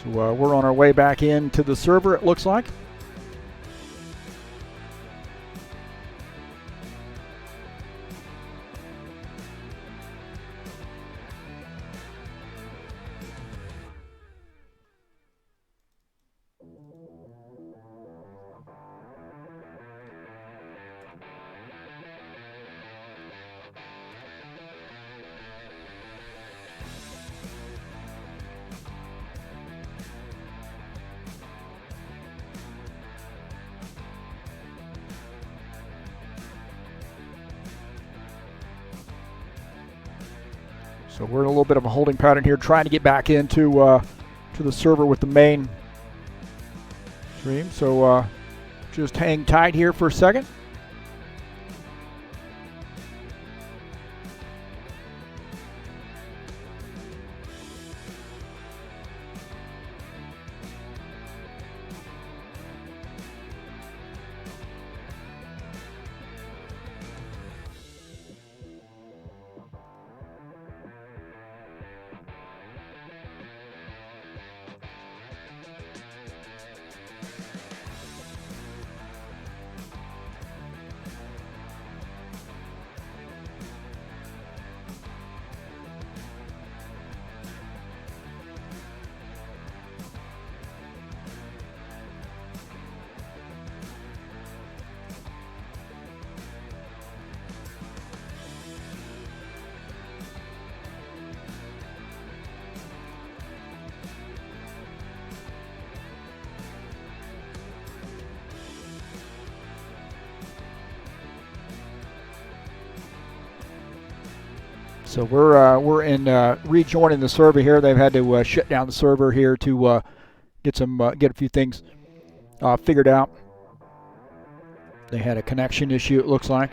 So we're on our way back into the server, it looks like. So we're in a little bit of a holding pattern here, trying to get back into to the server with the main stream. So just hang tight here for a second. So we're in rejoining the server here. They've had to shut down the server here to get a few things figured out. They had a connection issue, it looks like.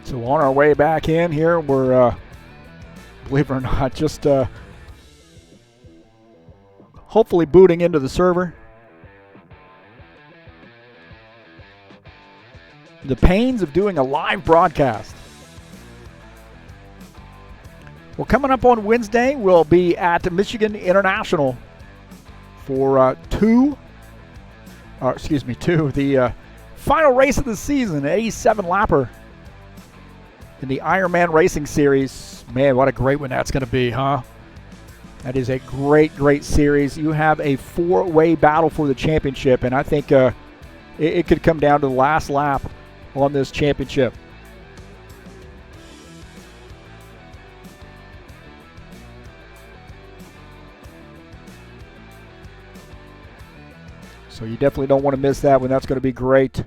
So on our way back in here, we're, believe it or not, just hopefully booting into the server. The pains of doing a live broadcast. Well, coming up on Wednesday, we'll be at Michigan International for the final race of the season, 87-lapper. In the Ironman Racing Series. Man, what a great one that's going to be, huh? That is a great, great series. You have a four-way battle for the championship, and I think it could come down to the last lap on this championship. So you definitely don't want to miss that one. That's going to be great.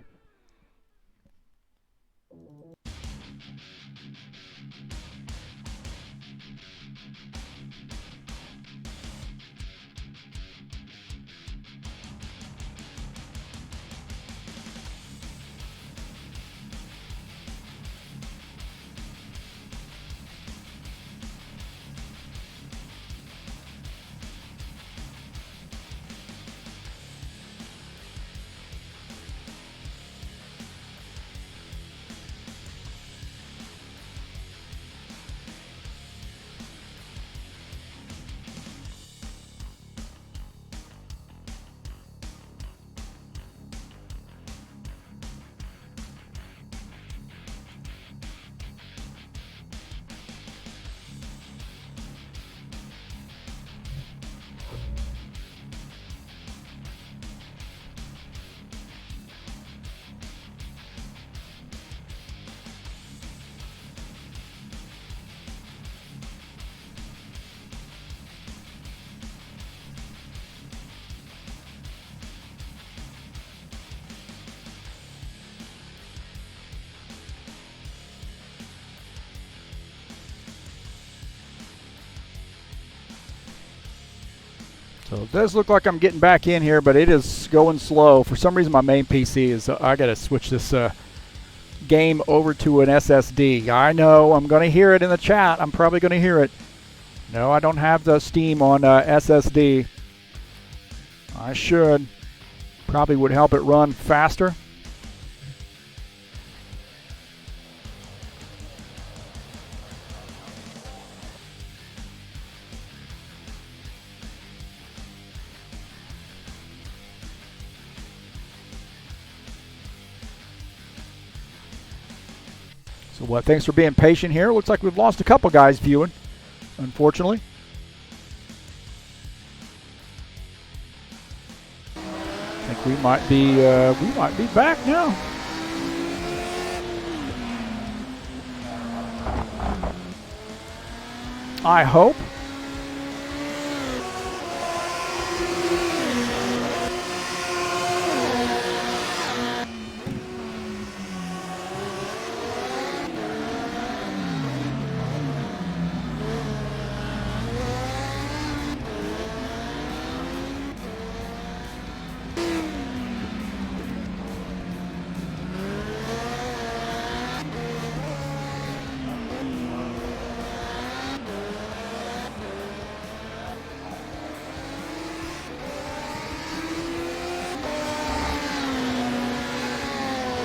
So it does look like I'm getting back in here, but it is going slow. For some reason, my main PC is, I got to switch this game over to an SSD. I know, I'm going to hear it in the chat. I'm probably going to hear it. No, I don't have the Steam on SSD. I should. Probably would help it run faster. So what? Thanks for being patient here. Looks like we've lost a couple guys viewing, unfortunately. I think we might be back now. I hope.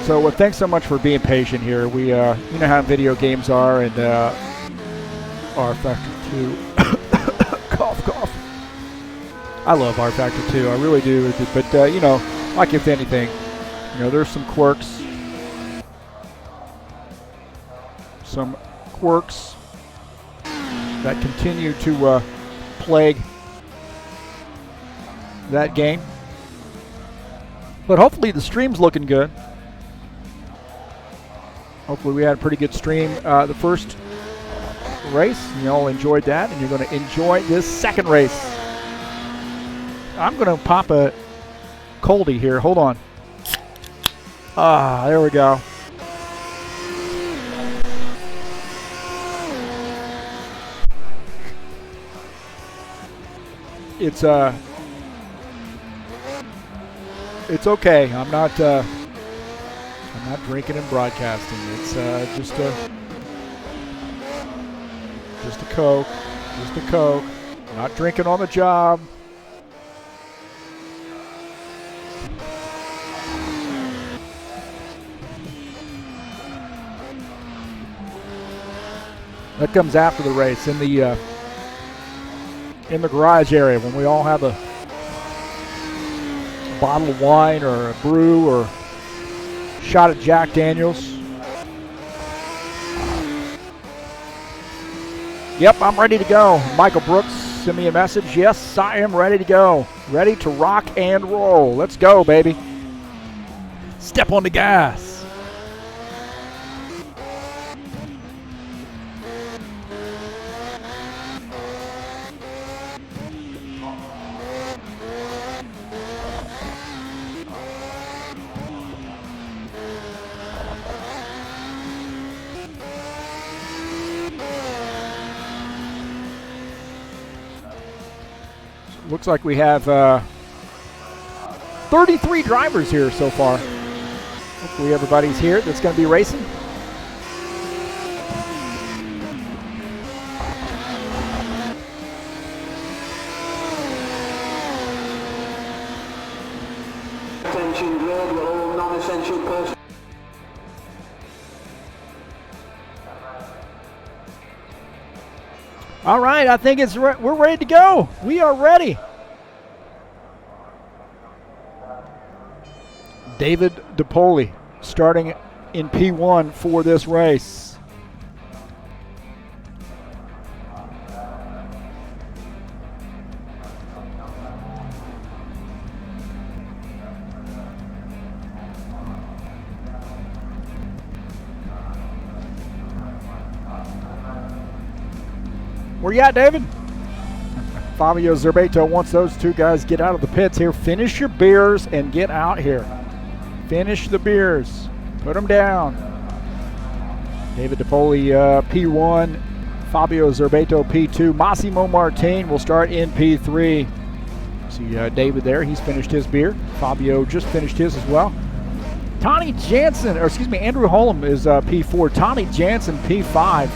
So thanks so much for being patient here. We, you know how video games are, and rFactor 2. Cough, cough. I love rFactor 2, I really do. But, you know, like if anything, you know, there's some quirks. Some quirks that continue to plague that game. But hopefully the stream's looking good. Hopefully we had a pretty good stream the first race. You all enjoyed that, and you're going to enjoy this second race. I'm going to pop a coldie here. Hold on. Ah, there we go. It's okay. I'm not drinking and broadcasting. It's just a Coke. Just a Coke. Not drinking on the job. That comes after the race in the garage area when we all have a bottle of wine or a brew or shot at Jack Daniels. Yep, I'm ready to go. Michael Brooks, send me a message. Yes, I am ready to go. Ready to rock and roll. Let's go, baby. Step on the gas. Looks like we have 33 drivers here so far. Hopefully everybody's here that's going to be racing. Attention, road, we're all non-essential persons. All right, I think we're ready to go. We are ready. David DePoli starting in P1 for this race. Where you at, David? Fabio Zerbato wants those two guys get out of the pits here. Finish your beers and get out here. Finish the beers. Put them down. David DePoli, P1. Fabio Zerbato, P2. Massimo Martin will start in P3. See David there, he's finished his beer. Fabio just finished his as well. Tony Jansen, or excuse me, Andrew Holm is P4. Tommy Jansen, P5.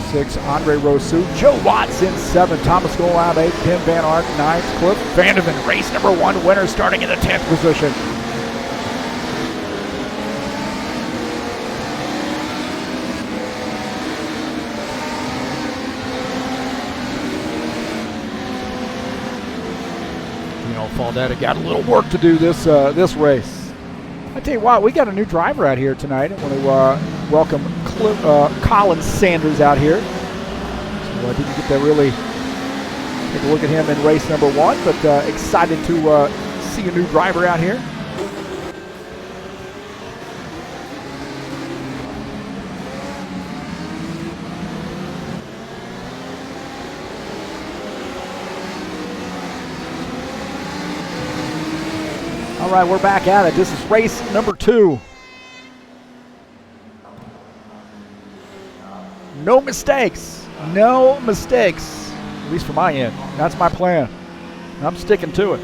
P6, Andre Rosu. Joe Watts in 7. Thomas Golab 8. Pim Van Ark 9. Cliff Vandeven, race number 1 winner, starting in the 10th position. Faldetta got a little work to do this race. I tell you what, we got a new driver out here tonight. I want to welcome Colin Sanders out here. So I didn't get to really take a look at him in race number 1, but excited to see a new driver out here. All right, we're back at it. This is race number 2. No mistakes. No mistakes. At least from my end. That's my plan. I'm sticking to it.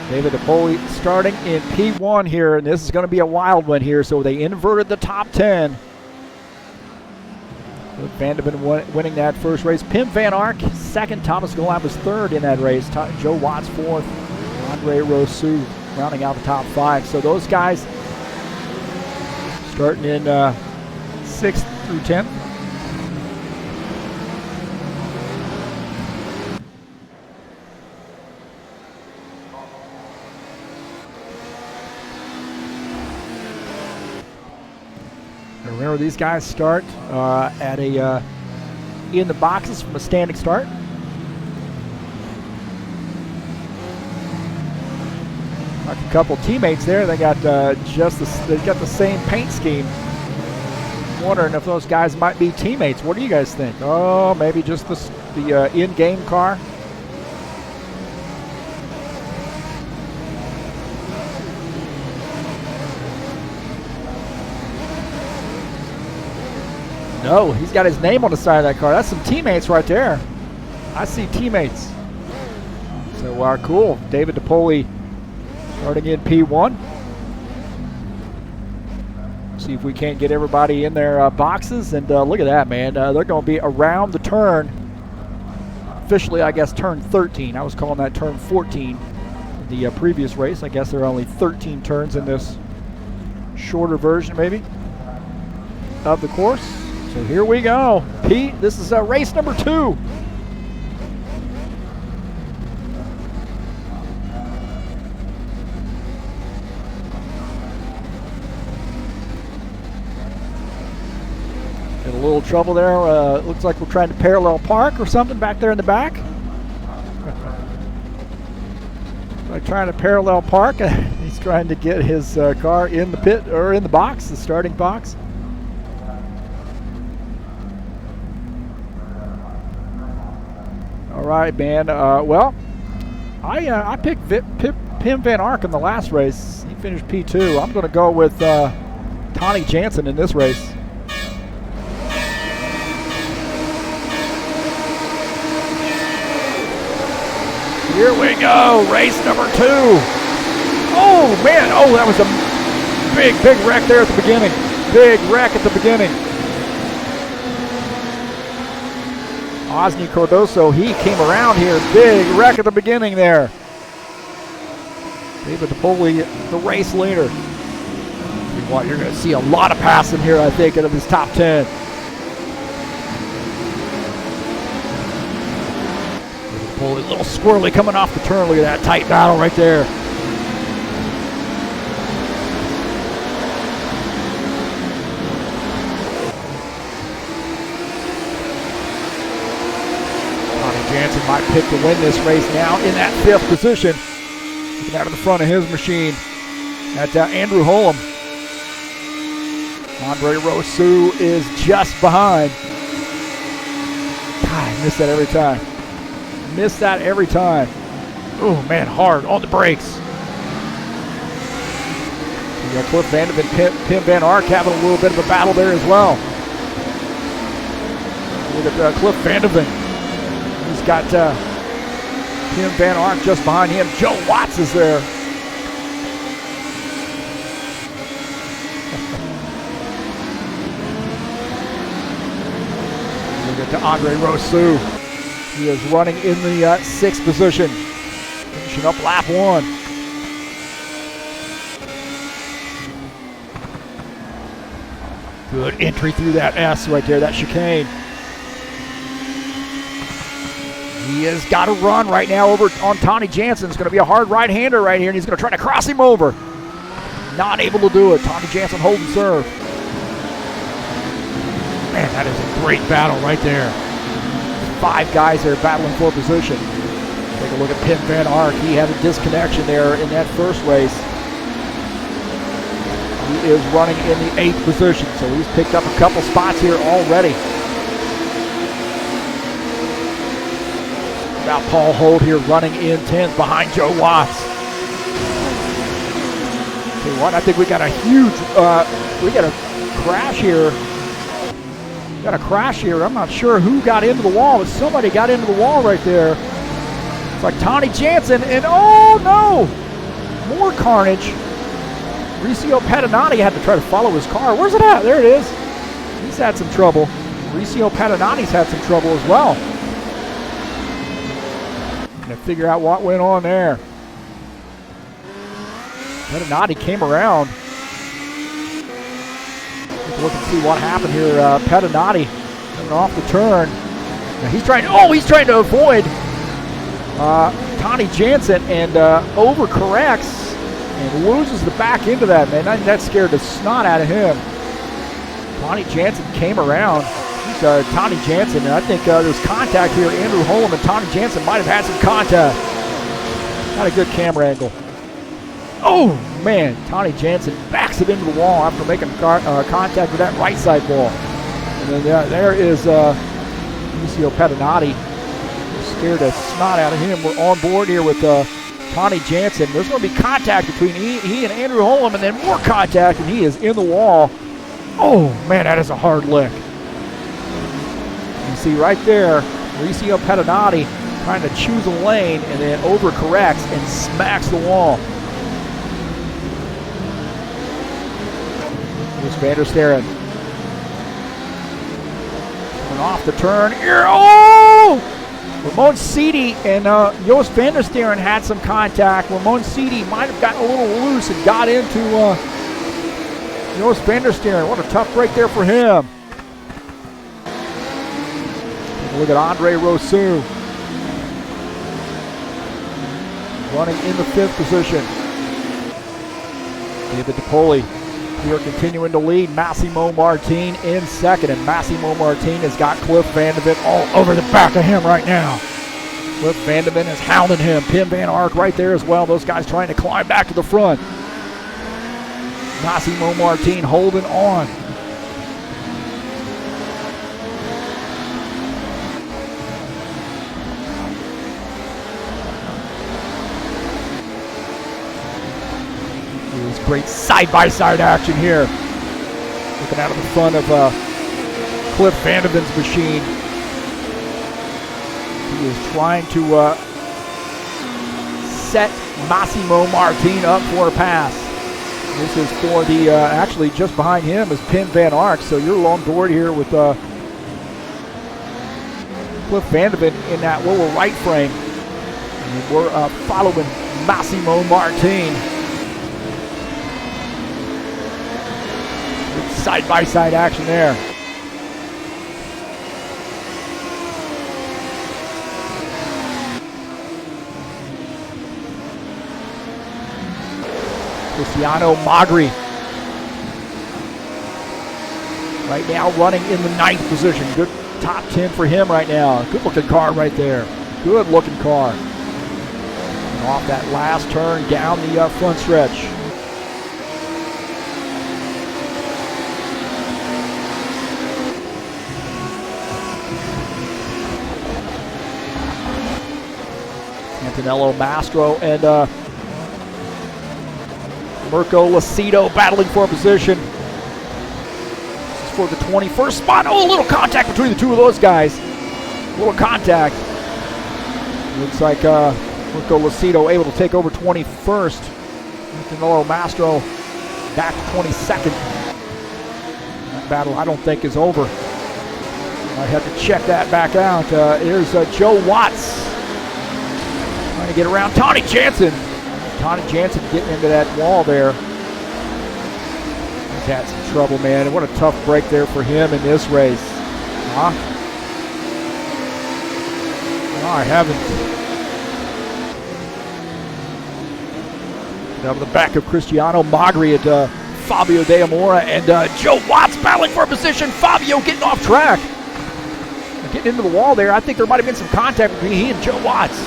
David DePoli starting in P1 here, and this is going to be a wild one here. So they inverted the top 10. Vandeven winning that first race. Pim Van Ark second. Thomas Golab was third in that race. Joe Watts fourth. Andre Rosu rounding out the top 5. So those guys starting in 6th through 10th. Remember, these guys start at a in the boxes from a standing start. Like a couple teammates there, they got they got the same paint scheme. Wondering if those guys might be teammates. What do you guys think? Oh, maybe just the in-game car. No, he's got his name on the side of that car. That's some teammates right there. I see teammates. So cool. David DePoli starting in P1. See if we can't get everybody in their boxes. And look at that, man. They're going to be around the turn. Officially, I guess, turn 13. I was calling that turn 14 the previous race. I guess there are only 13 turns in this shorter version, maybe, of the course. So here we go. Pete, this is race number 2. Got a little trouble there. Looks like we're trying to parallel park or something back there in the back. Like trying to parallel park. He's trying to get his car in the pit or in the box, the starting box. All right, man. Well, I picked Pim Van Ark in the last race. He finished P2. I'm going to go with Tony Jansen in this race. Here we go, race number 2. Oh, man. Oh, that was a big wreck there at the beginning. Big wreck at the beginning. Osni Cardoso, he came around here. Big wreck at the beginning there. David DePoli, the race leader. What, you're going to see a lot of passing here, I think, out of this top 10. DePoli, a little squirrely coming off the turn. Look at that tight battle right there. Jansen might pick to win this race now in that 5th position. Looking out of the front of his machine at Andrew Holm. Andre Rosu is just behind. God, I miss that every time. Miss that every time. Oh, man, hard on the brakes. You got Cliff Vandeven, Pim Van Ark having a little bit of a battle there as well. Look at Cliff Vandeven. He's got Tim Van Ark just behind him. Joe Watts is there. We'll get to Andre Rousseau. He is running in the 6th position, finishing up lap 1. Good entry through that S right there, that chicane. He has got to run right now over on Tony Jansen. It's going to be a hard right-hander right here, and he's going to try to cross him over. Not able to do it. Tony Jansen holding serve. Man, that is a great battle right there. 5 guys there battling for position. Take a look at Pim Van Ark. He had a disconnection there in that first race. He is running in the 8th position, so he's picked up a couple spots here already. About Paul Holt here running in 10th behind Joe Watts. Tell you what, I think we got a huge, we got a crash here. Got a crash here. I'm not sure who got into the wall, but somebody got into the wall right there. It's like Tony Jansen, and oh no! More carnage. Riccio Patinati had to try to follow his car. Where's it at? There it is. He's had some trouble. Riccio Patinati's had some trouble as well. To figure out what went on there. Patinati came around. Let's look and see what happened here. Patinati coming off the turn. Now he's trying to avoid Tony Jansen and overcorrects and loses the back end of that, man. I think that scared the snot out of him. Tony Jansen came around. Tony Jansen, and I think there was contact here. Andrew Holm and Tony Jansen might have had some contact. Not a good camera angle. Oh, man. Tony Jansen backs it into the wall after making contact with that right side wall. And then there is Lucio Patinati. Scared the snot out of him. We're on board here with Tony Jansen. There's going to be contact between he and Andrew Holm, and then more contact, and he is in the wall. Oh, man, that is a hard lick. You see right there, Riccio Patinati trying to choose a lane and then overcorrects and smacks the wall. Here's Van der Sterren. Coming off the turn. Here, oh! Ramon Seedy and Joost Van der Sterren had some contact. Ramon Seedy might have gotten a little loose and got into Joost Van der Sterren. What a tough break there for him. Look at Andre Rousseau running in the 5th position. David DiPoli here continuing to lead. Massimo Martin in 2nd, and Massimo Martin has got Cliff Vandeven all over the back of him right now. Cliff Vandeven is hounding him. Pim Van Ark right there as well. Those guys trying to climb back to the front. Massimo Martin holding on. Great side-by-side action here. Looking out of the front of Cliff Vandeven's machine. He is trying to set Massimo Martin up for a pass. This is for the, actually just behind him is Pim Van Ark, so you're on board here with Cliff Vandeven in that lower right frame. And we're following Massimo Martin. Side-by-side action there. Cristiano Magri right now running in the 9th position. Good top 10 for him right now. Good looking car right there. Good looking car. And off that last turn down the front stretch. Antonello Mastro and Mirko Lacido battling for a position. This is for the 21st spot. Oh, a little contact between the two of those guys. A little contact. Looks like Marco Lucido able to take over 21st. Danilo Mastro back to 22nd. That battle I don't think is over. I have to check that back out. Here's Joe Watts trying to get around Tony Jansen. Tony Jansen getting into that wall there. He's had some trouble, man. And what a tough break there for him in this race. Huh? My heavens. Down to the back of Cristiano Magri at Fabio De Amora and Joe Watts battling for a position. Fabio getting off track. Getting into the wall there. I think there might have been some contact between he and Joe Watts.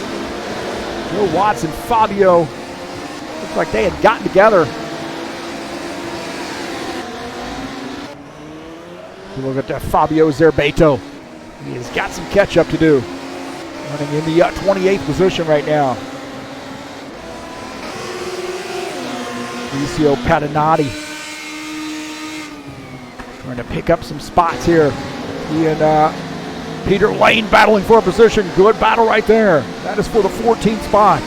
Joe Watts and Fabio looked like they had gotten together. Look at that Fabio Zerbeto. He has got some catch up to do. Running in the 28th position right now. Mauricio Patinati trying to pick up some spots here. He and Peter Lane battling for a position. Good battle right there. That is for the 14th spot.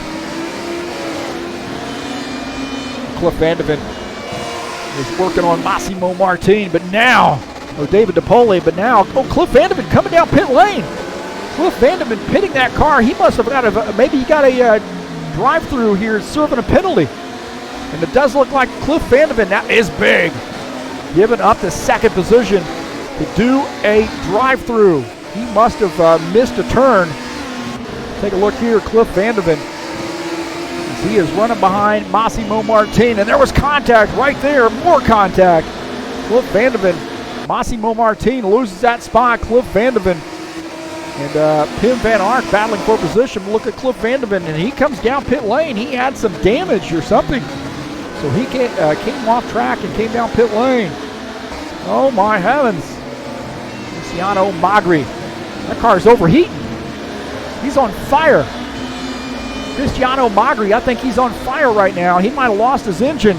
Cliff Vandeven is working on Massimo Martin, but now, or David DePoli, but now, Cliff Vandeven coming down pit lane. Cliff Vandeven pitting that car. He must have got maybe he got a drive-through here serving a penalty. And it does look like Cliff Vandeven, that is big, giving up the second position to do a drive-through. He must have missed a turn. Take a look here, Cliff Vandeven. He is running behind Massimo Martin, and there was contact right there, more contact. Cliff Vandeven, Massimo Martin loses that spot. Cliff Vandeven and Pim Van Ark battling for position. Look at Cliff Vandeven, and he comes down pit lane. He had some damage or something. So he came off track and came down pit lane. Oh my heavens. Cristiano Magri. That car's overheating. He's on fire. Cristiano Magri, I think he's on fire right now. He might have lost his engine.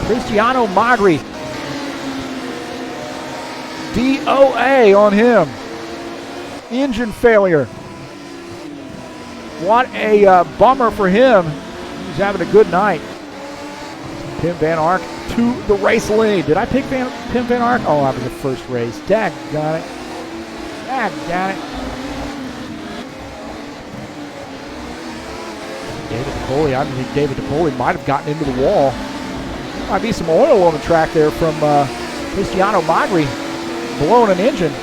Cristiano Magri. DOA on him. Engine failure. What a bummer for him. He's having a good night. Pim Van Ark to the race lead. Did I pick Pim Van Ark? Oh, that was the first race. Daggone it. Daggone it. David DePoli. I think David DePoli might have gotten into the wall. There might be some oil on the track there from Cristiano Magri blowing an engine.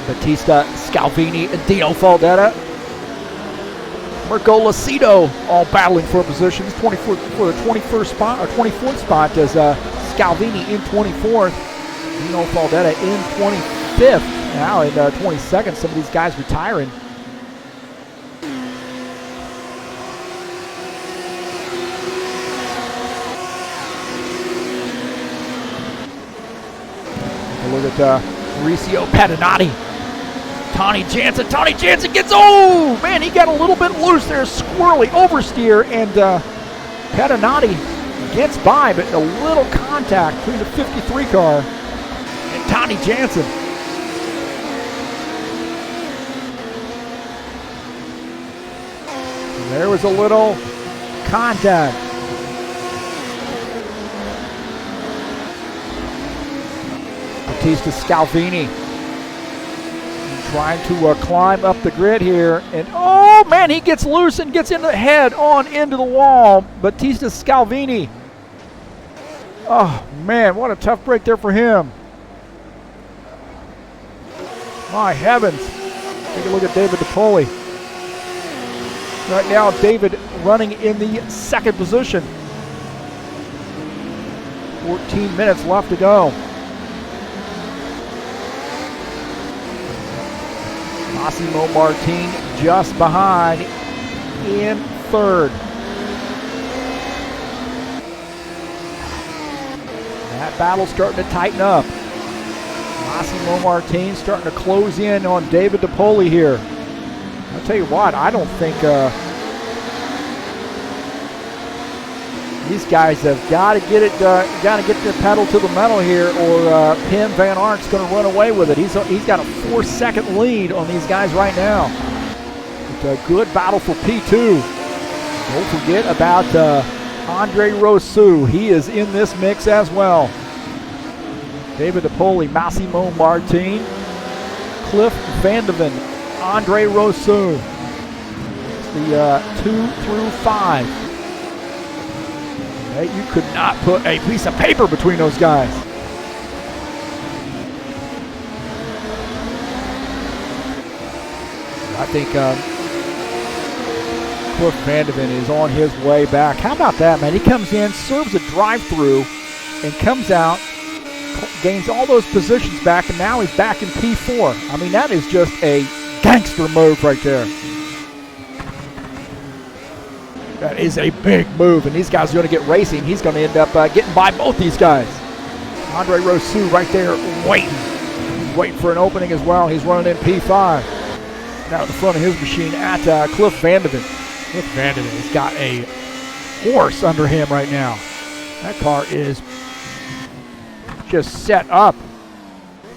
Battista Scalvini and Dino Faldetta. Marco Lucido all battling for a position. He's 24th for the 21st spot, or 24th spot as Scalvini in 24th. Dino Faldetta in 25th. Now in 22nd, some of these guys retiring. Look at Mauricio Patinati. Tony Jansen gets, oh man, he got a little bit loose there, squirrely oversteer, and Patinati gets by, but a little contact between the 53 car and Tony Jansen. And there was a little contact. Battista Scalvini trying to climb up the grid here, and oh man, he gets loose and gets in the head on into the wall. Battista Scalvini. Oh man, what a tough break there for him. My heavens. Take a look at David DePoli. Right now, David running in the second position. 14 minutes left to go. Massimo Martin just behind in third. That battle's starting to tighten up. Massimo Martin starting to close in on David DePoli here. I'll tell you what, I don't think these guys have got to get it, got to get the pedal to the metal here, or Pim Van Art's going to run away with it. He's got a 4-second lead on these guys right now. But a good battle for P2. Don't forget about Andre Rousseau. He is in this mix as well. David DePoli, Massimo Martin, Cliff Vandeven, Andre Rousseau. It's the 2 through 5. Hey, you could not put a piece of paper between those guys. I think Cliff Vandeven is on his way back. How about that, man? He comes in, serves a drive-through, and comes out, gains all those positions back, and now he's back in P4. I mean, that is just a gangster move right there. That is a big move, and these guys are going to get racing. He's going to end up getting by both these guys. Andre Rousseau right there waiting. He's waiting for an opening as well. He's running in P5. Now at the front of his machine at Cliff Vandeven. Cliff Vandeven has got a horse under him right now. That car is just set up.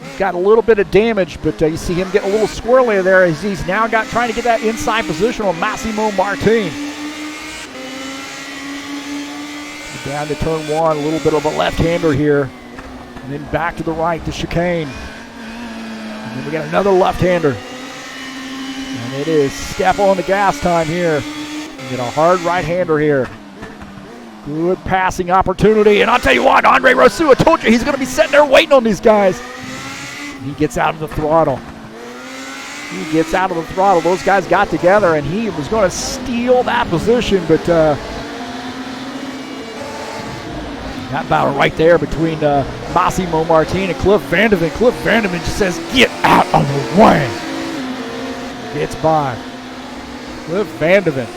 He's got a little bit of damage, but you see him getting a little squirrely there as he's now trying to get that inside position on Massimo Martin. Down to turn 1, a little bit of a left-hander here. And then back to the right to chicane. And then we got another left-hander. And it is step on the gas time here. We get a hard right-hander here. Good passing opportunity. And I'll tell you what, Andre Rousseau, I told you he's going to be sitting there waiting on these guys. He gets out of the throttle. He gets out of the throttle. Those guys got together, and he was going to steal that position, but that battle right there between Massimo Martin and Cliff Vandeven. Cliff Vandeven just says, get out of the way. Gets by. Cliff Vandeven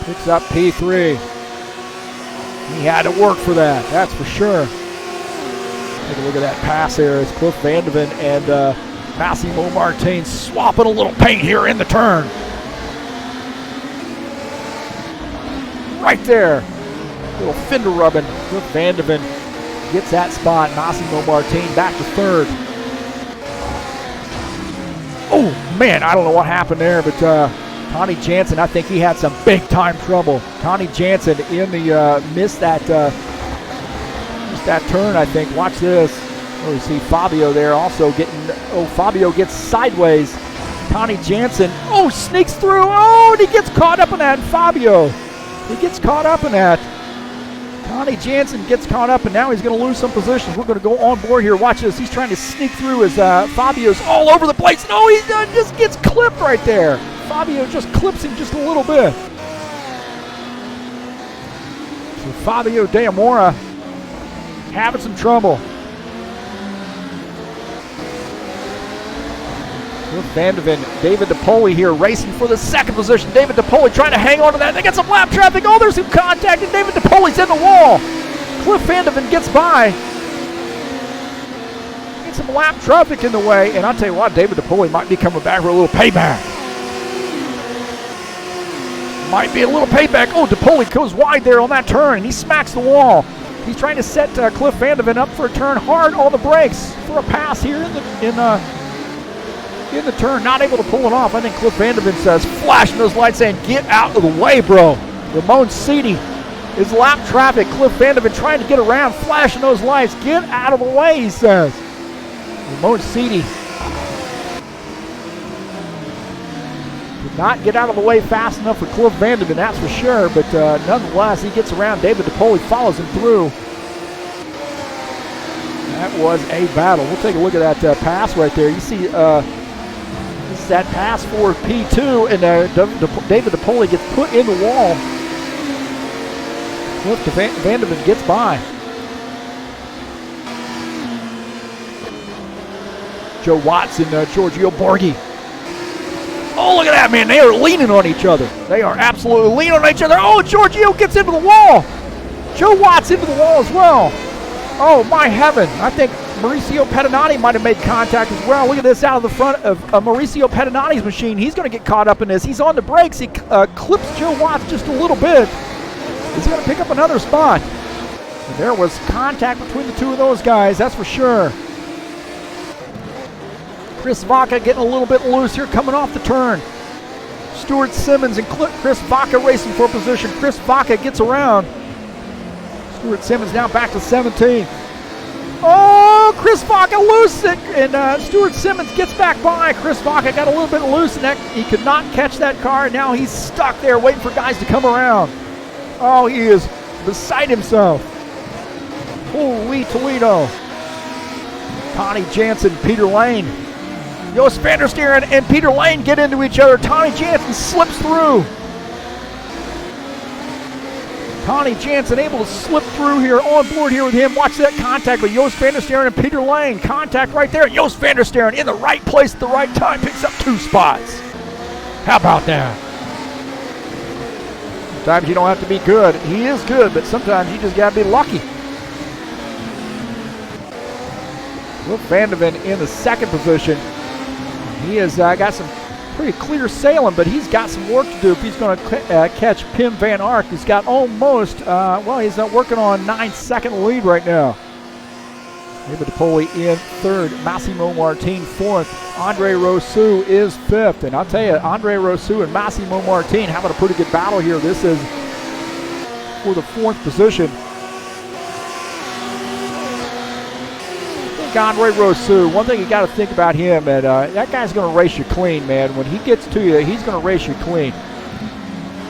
picks up P3. He had to work for that, that's for sure. Take a look at that pass there as Cliff Vandeven and Massimo Martin swapping a little paint here in the turn. Right there. Little fender rubbing. Cliff Vandeven gets that spot. Massimo Martin back to third. Oh, man, I don't know what happened there, but Connie Jansen, I think he had some big-time trouble. Connie Jansen in the missed that turn, I think. Watch this. Oh, you see Fabio there also getting, Fabio gets sideways. Connie Jansen, sneaks through. Oh, and he gets caught up in that. Fabio, he gets caught up in that. Connie Jansen gets caught up, and now he's going to lose some positions. We're going to go on board here. Watch this. He's trying to sneak through as Fabio's all over the place. No, he just gets clipped right there. Fabio just clips him just a little bit. So Fabio De Amora having some trouble. Cliff Vandeven, David DePoli here racing for the second position. David DePoli trying to hang on to that. They got some lap traffic. Oh, there's some contact, and David DePoli's in the wall. Cliff Vandeven gets by. Get some lap traffic in the way, and I'll tell you what, David DePoli might be coming back for a little payback. Might be a little payback. Oh, DePoli goes wide there on that turn, and he smacks the wall. He's trying to set Cliff Vandeven up for a turn hard on the brakes for a pass here in the turn, not able to pull it off. I think Cliff Vandeven says, flashing those lights saying, get out of the way, bro. Ramon Seedy is lap traffic. Cliff Vandeven trying to get around, flashing those lights. Get out of the way, he says. Ramon Seedy did not get out of the way fast enough for Cliff Vandeven, that's for sure, but nonetheless, he gets around. David DePoli follows him through. That was a battle. We'll take a look at that pass right there. You see this is that pass for P2, and David DePoli gets put in the wall. Cliff Vandeven gets by. Joe Watson, Giorgio Borghi. Oh, look at that, man. They are leaning on each other. They are absolutely leaning on each other. Oh, Giorgio gets into the wall. Joe Watts into the wall as well. Oh, my heaven. I think Mauricio Pettinati might have made contact as well. Look at this out of the front of Mauricio Pettinati's machine. He's going to get caught up in this. He's on the brakes. He clips Joe Watts just a little bit. He's going to pick up another spot. And there was contact between the two of those guys, that's for sure. Chris Vaca getting a little bit loose here coming off the turn. Stuart Simmons and Chris Vaca racing for position. Chris Vaca gets around. Stuart Simmons now back to 17. Oh, Chris Vaca loose it, and Stuart Simmons gets back by. Chris Vaca got a little bit loose, and he could not catch that car, and now he's stuck there waiting for guys to come around. Oh, he is beside himself. Holy Toledo. Connie Jansen, Peter Lane. Joost van der Stieren and Peter Lane get into each other. Connie Jansen slips through. Connie Jansen able to slip through here, on board here with him. Watch that contact with Joost van der Stieren and Peter Lane. Contact right there. Joost van der Stieren in the right place at the right time. Picks up 2 spots. How about that? Sometimes you don't have to be good. He is good, but sometimes you just got to be lucky. Will Vandeven in the second position. He has got some pretty clear sailing, but he's got some work to do if he's going to catch Pim Van Ark. He's got almost, he's working on 9-second lead right now. David DePoli in third, Massimo Martin fourth, Andre Rousseau is fifth. And I'll tell you, Andre Rousseau and Massimo Martin having a pretty good battle here. This is for the 4th position. Andre Rousseau, one thing you got to think about him, and that guy's going to race you clean, man. When he gets to you, he's going to race you clean.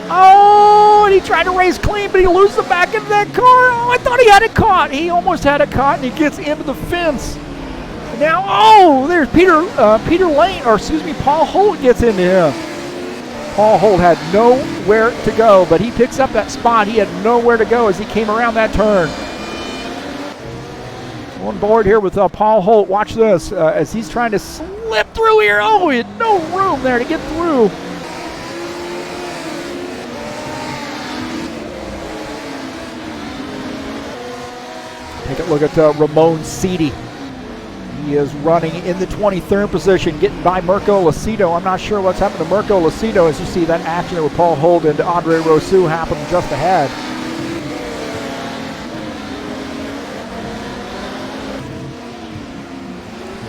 Oh, and he tried to race clean, but he loses the back of that car. Oh, I thought he had it caught. He almost had it caught, and he gets into the fence. Now, oh, there's Peter Lane, or excuse me, Paul Holt gets into him. Paul Holt had nowhere to go, but he picks up that spot. He had nowhere to go as he came around that turn. On board here with Paul Holt. Watch this as he's trying to slip through here. Oh, he had no room there to get through. Take a look at Ramon Seedy. He is running in the 23rd position, getting by Mirko Lacido. I'm not sure what's happened to Mirko Lacido as you see that action there with Paul Holt and Andre Rousseau happen just ahead.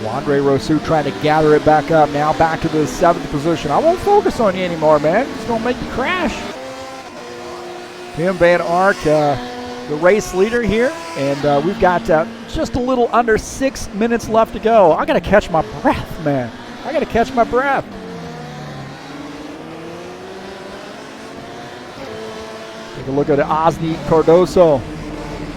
Andre Rousseau trying to gather it back up. Now back to the 7th position. I won't focus on you anymore, man. It's going to make you crash. Pim Van Ark, the race leader here. And we've got just a little under 6 minutes left to go. I got to catch my breath, man. I got to catch my breath. Take a look at Osni Cardoso.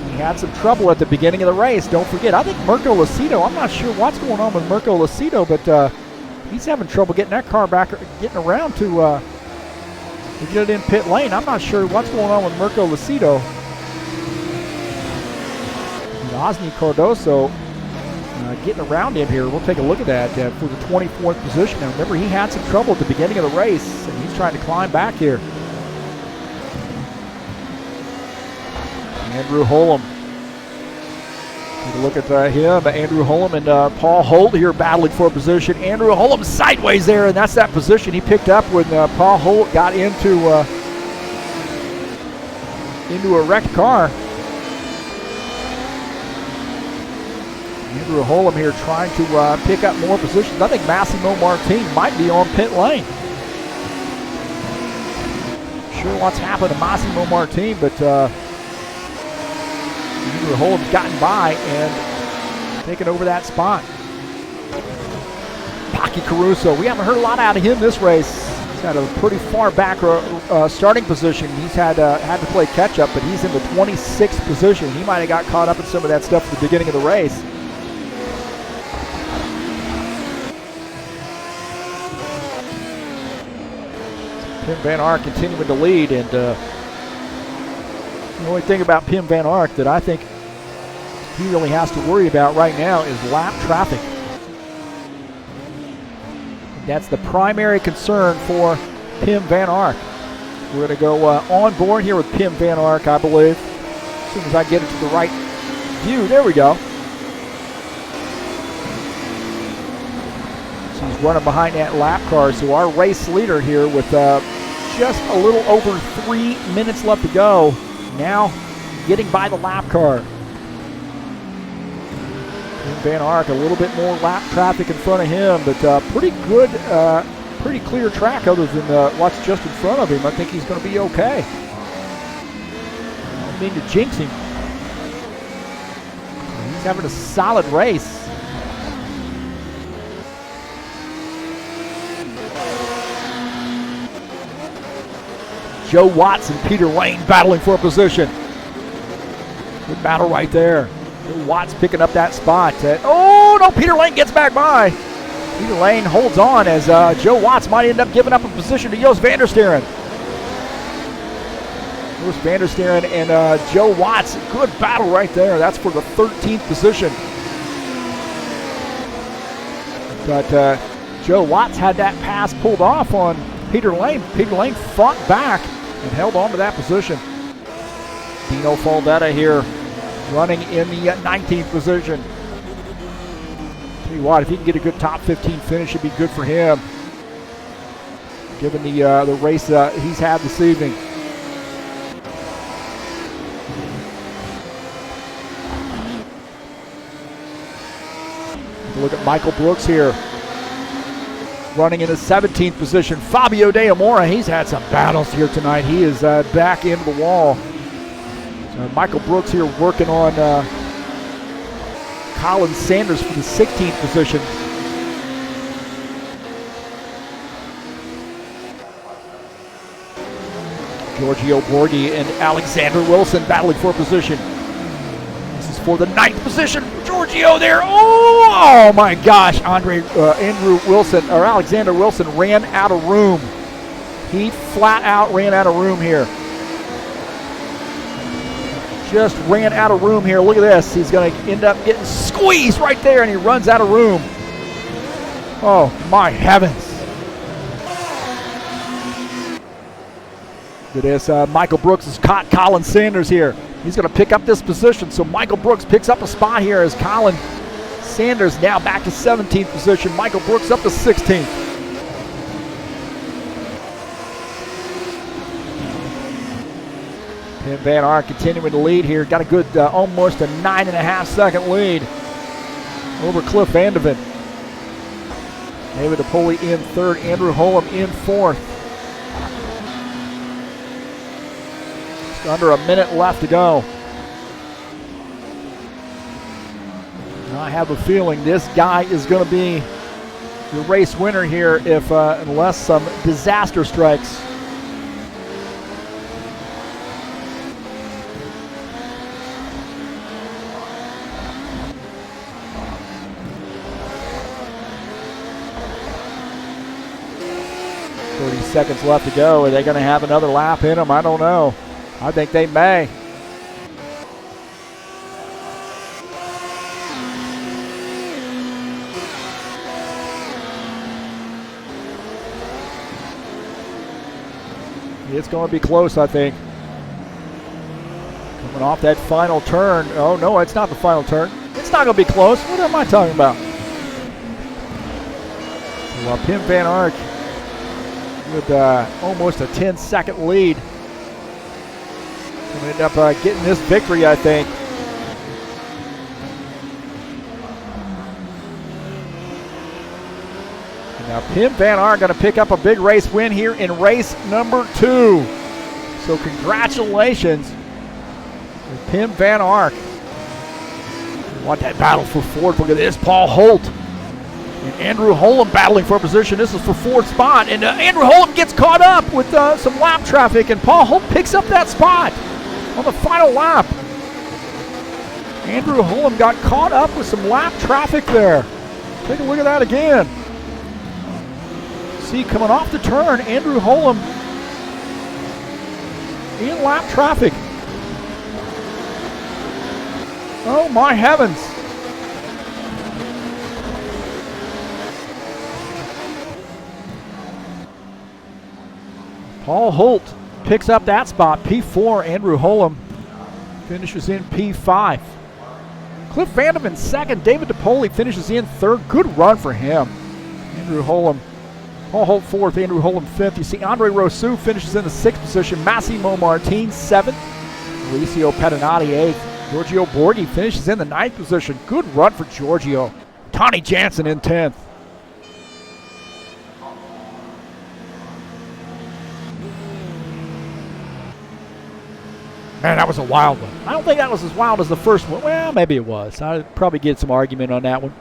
He had some trouble at the beginning of the race. Don't forget, I think Mirko Lacido, I'm not sure what's going on with Mirko Lacido, but he's having trouble getting that car back, getting around to get it in pit lane. I'm not sure what's going on with Mirko Lacido. Osni Cardoso getting around him here. We'll take a look at that for the 24th position. Now remember, he had some trouble at the beginning of the race, and he's trying to climb back here. Andrew Holm. Take a look at him, Andrew Holm and Paul Holt here battling for a position. Andrew Holm sideways there, and that's that position he picked up when Paul Holt got into a wrecked car. Andrew Holm here trying to pick up more positions. I think Massimo Martin might be on pit lane. Sure what's happened to Massimo Martin, but Andrew Holm's gotten by and taken over that spot. Paki Caruso, we haven't heard a lot out of him this race. He's had a pretty far back starting position. He's had to play catch up, but he's in the 26th position. He might have got caught up in some of that stuff at the beginning of the race. Pim Van Ark continuing to lead, and the only thing about Pim Van Ark that I think he really has to worry about right now is lap traffic. That's the primary concern for Pim Van Ark. We're going to go on board here with Pim Van Ark, I believe. As soon as I get it to the right view, there we go. running behind that lap car. So our race leader here with just a little over 3 minutes left to go, now getting by the lap car. Van Ark, a little bit more lap traffic in front of him, but pretty good, pretty clear track other than what's just in front of him. I think he's going to be okay. I don't mean to jinx him. He's having a solid race. Joe Watts and Peter Lane battling for a position. Good battle right there. Watts picking up that spot. Oh, no, Peter Lane gets back by. Peter Lane holds on as Joe Watts might end up giving up a position to Joost van der Steren. Joost van der Steren and Joe Watts, good battle right there. That's for the 13th position. But Joe Watts had that pass pulled off on Peter Lane. Peter Lane fought back and held on to that position. Dino Faldetta here, running in the 19th position. Tell you what, if he can get a good top 15 finish, it'd be good for him, given the race he's had this evening. Look at Michael Brooks here, running in the 17th position. Fabio De Amora, he's had some battles here tonight. He is back into the wall. Michael Brooks here working on Colin Sanders for the 16th position. Giorgio Borghi and Alexander Wilson battling for a position. This is for the 9th position. Giorgio there. Oh my gosh. Andrew Wilson, or Alexander Wilson, ran out of room. He flat out ran out of room here. Just ran out of room here. Look at this. He's going to end up getting squeezed right there, and he runs out of room. Oh, my heavens. Look at this. Michael Brooks has caught Colin Sanders here. He's going to pick up this position. So Michael Brooks picks up a spot here as Colin Sanders now back to 17th position. Michael Brooks up to 16th. Tim Van Ark continuing to lead here. Got a good, almost a 9.5 second lead over Cliff Vandeven. David DePoli in third. Andrew Holm in fourth. Just under a minute left to go. And I have a feeling this guy is going to be the race winner here if unless some disaster strikes. Seconds left to go. Are they going to have another lap in them? I don't know. I think they may. It's going to be close, I think. Coming off that final turn. Oh, no, it's not the final turn. It's not going to be close. What am I talking about? Well, Pim Van Ark with almost a 10-second lead. Going to end up getting this victory, I think. And now Pim Van Ark going to pick up a big race win here in race number 2. So congratulations to Pim Van Ark. Want that battle for fourth. Look at this, Paul Holt and Andrew Holm battling for a position. This is for fourth spot, and Andrew Holm gets caught up with some lap traffic, and Paul Holt picks up that spot on the final lap. Andrew Holm got caught up with some lap traffic there. Take a look at that again. See, coming off the turn, Andrew Holm in lap traffic. Oh my heavens. Paul Holt picks up that spot, P4. Andrew Holm finishes in P5. Cliff Vandeven second. David DePoli finishes in third. Good run for him. Andrew Holm. Paul Holt 4th, Andrew Holm 5th. You see Andre Rousseau finishes in the 6th position. Massimo Martin 7th. Mauricio Pettinati 8th. Giorgio Borghi finishes in the 9th position. Good run for Giorgio. Tony Jansen in 10th. Man, that was a wild one. I don't think that was as wild as the first one. Well, maybe it was. I'd probably get some argument on that one.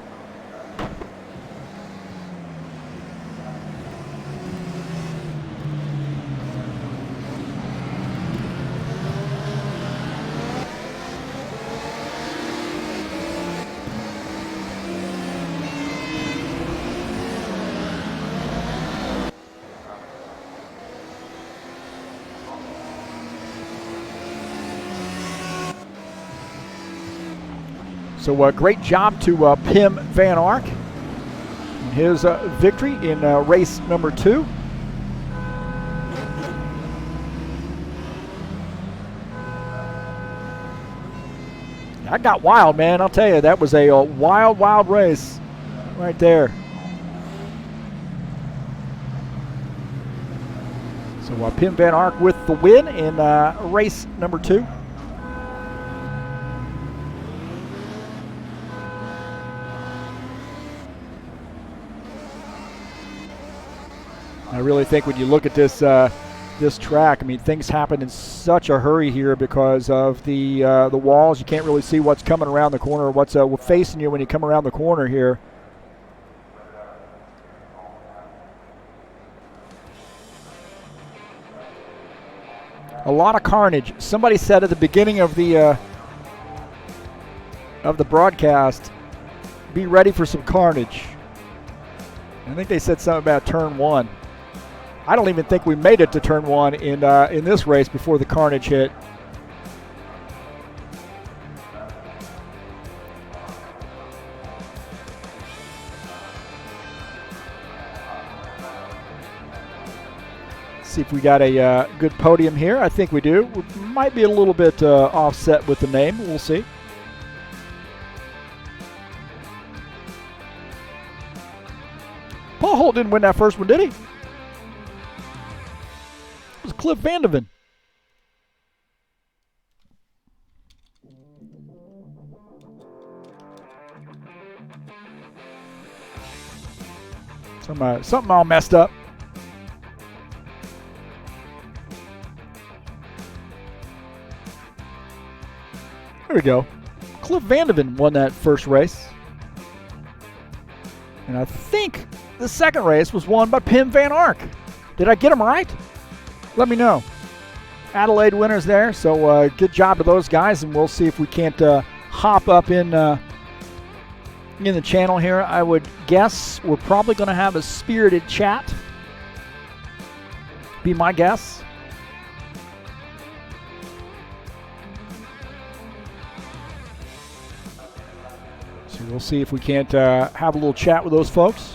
So great job to Pim Van Ark in his victory in race number 2. That got wild, man. I'll tell you, that was a wild, wild race right there. So Pim Van Ark with the win in race number 2. I really think when you look at this this track, I mean, things happen in such a hurry here because of the walls. You can't really see what's coming around the corner or what's facing you when you come around the corner here. A lot of carnage. Somebody said at the beginning of the broadcast, be ready for some carnage. I think they said something about turn 1. I don't even think we made it to turn 1 in this race before the carnage hit. See if we got a good podium here. I think we do. We might be a little bit offset with the name. We'll see. Paul Holt didn't win that first one, did he? It was Cliff Vandeven. Something all messed up. There we go. Cliff Vandeven won that first race. And I think the second race was won by Pim Van Ark. Did I get him right? Let me know. Adelaide winners there, so good job to those guys, and we'll see if we can't hop up in the channel here. I would guess we're probably going to have a spirited chat. Be my guess. So we'll see if we can't have a little chat with those folks.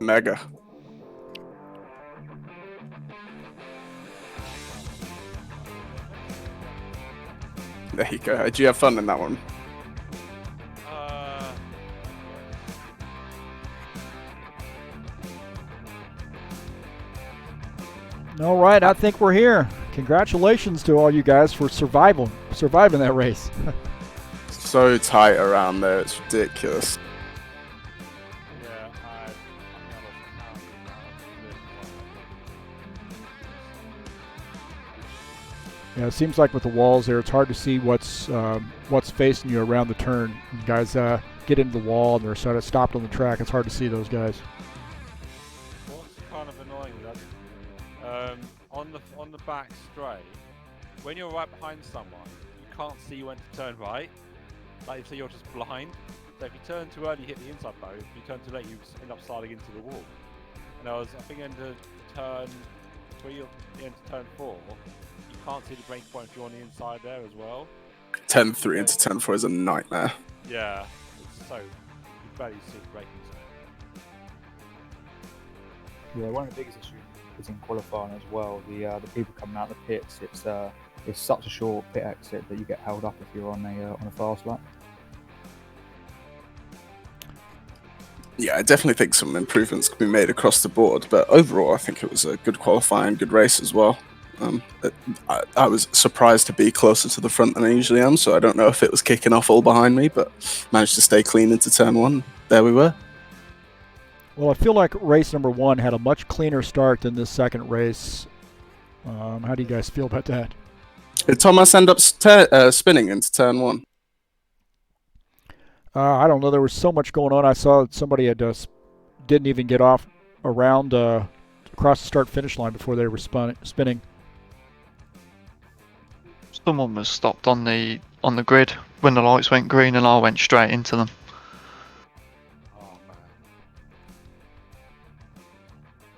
Mega. There you go. Did you have fun in that one? All right, I think we're here. Congratulations to all you guys for surviving that race. so tight around there, it's ridiculous. Yeah, I think I lost a pound in that. Yeah, it seems like with the walls there, it's hard to see what's facing you around the turn. You guys get into the wall and they're sort of stopped on the track. It's hard to see those guys. What's kind of annoying is that on the back straight, when you're right behind someone, you can't see when to turn right. Like, so you're just blind. So if you turn too early, you hit the inside bow. If you turn too late, you end up sliding into the wall. And I think into turn 3 or into turn 4, you can't see the break point if you're on the inside there as well. 10-3 into 10-4 is a nightmare. Yeah, it's so you barely see the braking zone. Yeah, one of the biggest issues is in qualifying as well. The people coming out of the pits, it's such a short pit exit that you get held up if you're on a fast lap. Yeah, I definitely think some improvements could be made across the board, but overall I think it was a good qualifying, good race as well. I was surprised to be closer to the front than I usually am, so I don't know if it was kicking off all behind me, but managed to stay clean into turn 1. There we were. Well, I feel like race number 1 had a much cleaner start than this second race. How do you guys feel about that? Did Thomas end up spinning into turn 1? I don't know. There was so much going on. I saw somebody had didn't even get off around across the start-finish line before they were spinning. Someone was stopped on the grid when the lights went green, and I went straight into them. Oh man!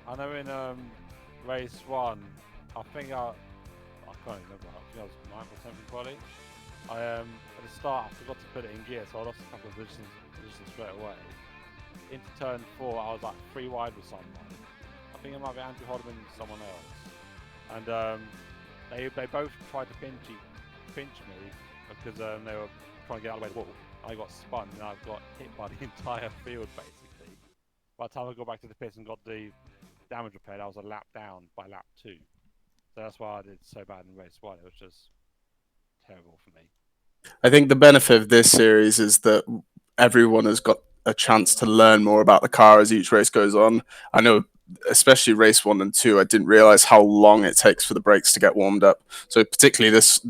I know in race 1, I think I can't remember. I think I was 9th or 10th quality. At the start, I forgot to put it in gear, so I lost a couple of positions straight away. Into turn 4, I was like 3 wide with someone. I think it might be Andrew Hodman and someone else. And they both tried to pinch me because they were trying to get out of the way of the wall. I got spun and I got hit by the entire field basically. By the time I got back to the pits and got the damage repaired, I was a lap down by lap 2. So that's why I did so bad in race 1. It was just terrible for me. I think the benefit of this series is that everyone has got a chance to learn more about the car as each race goes on. I know, especially race 1 and 2, I didn't realize how long it takes for the brakes to get warmed up. So particularly this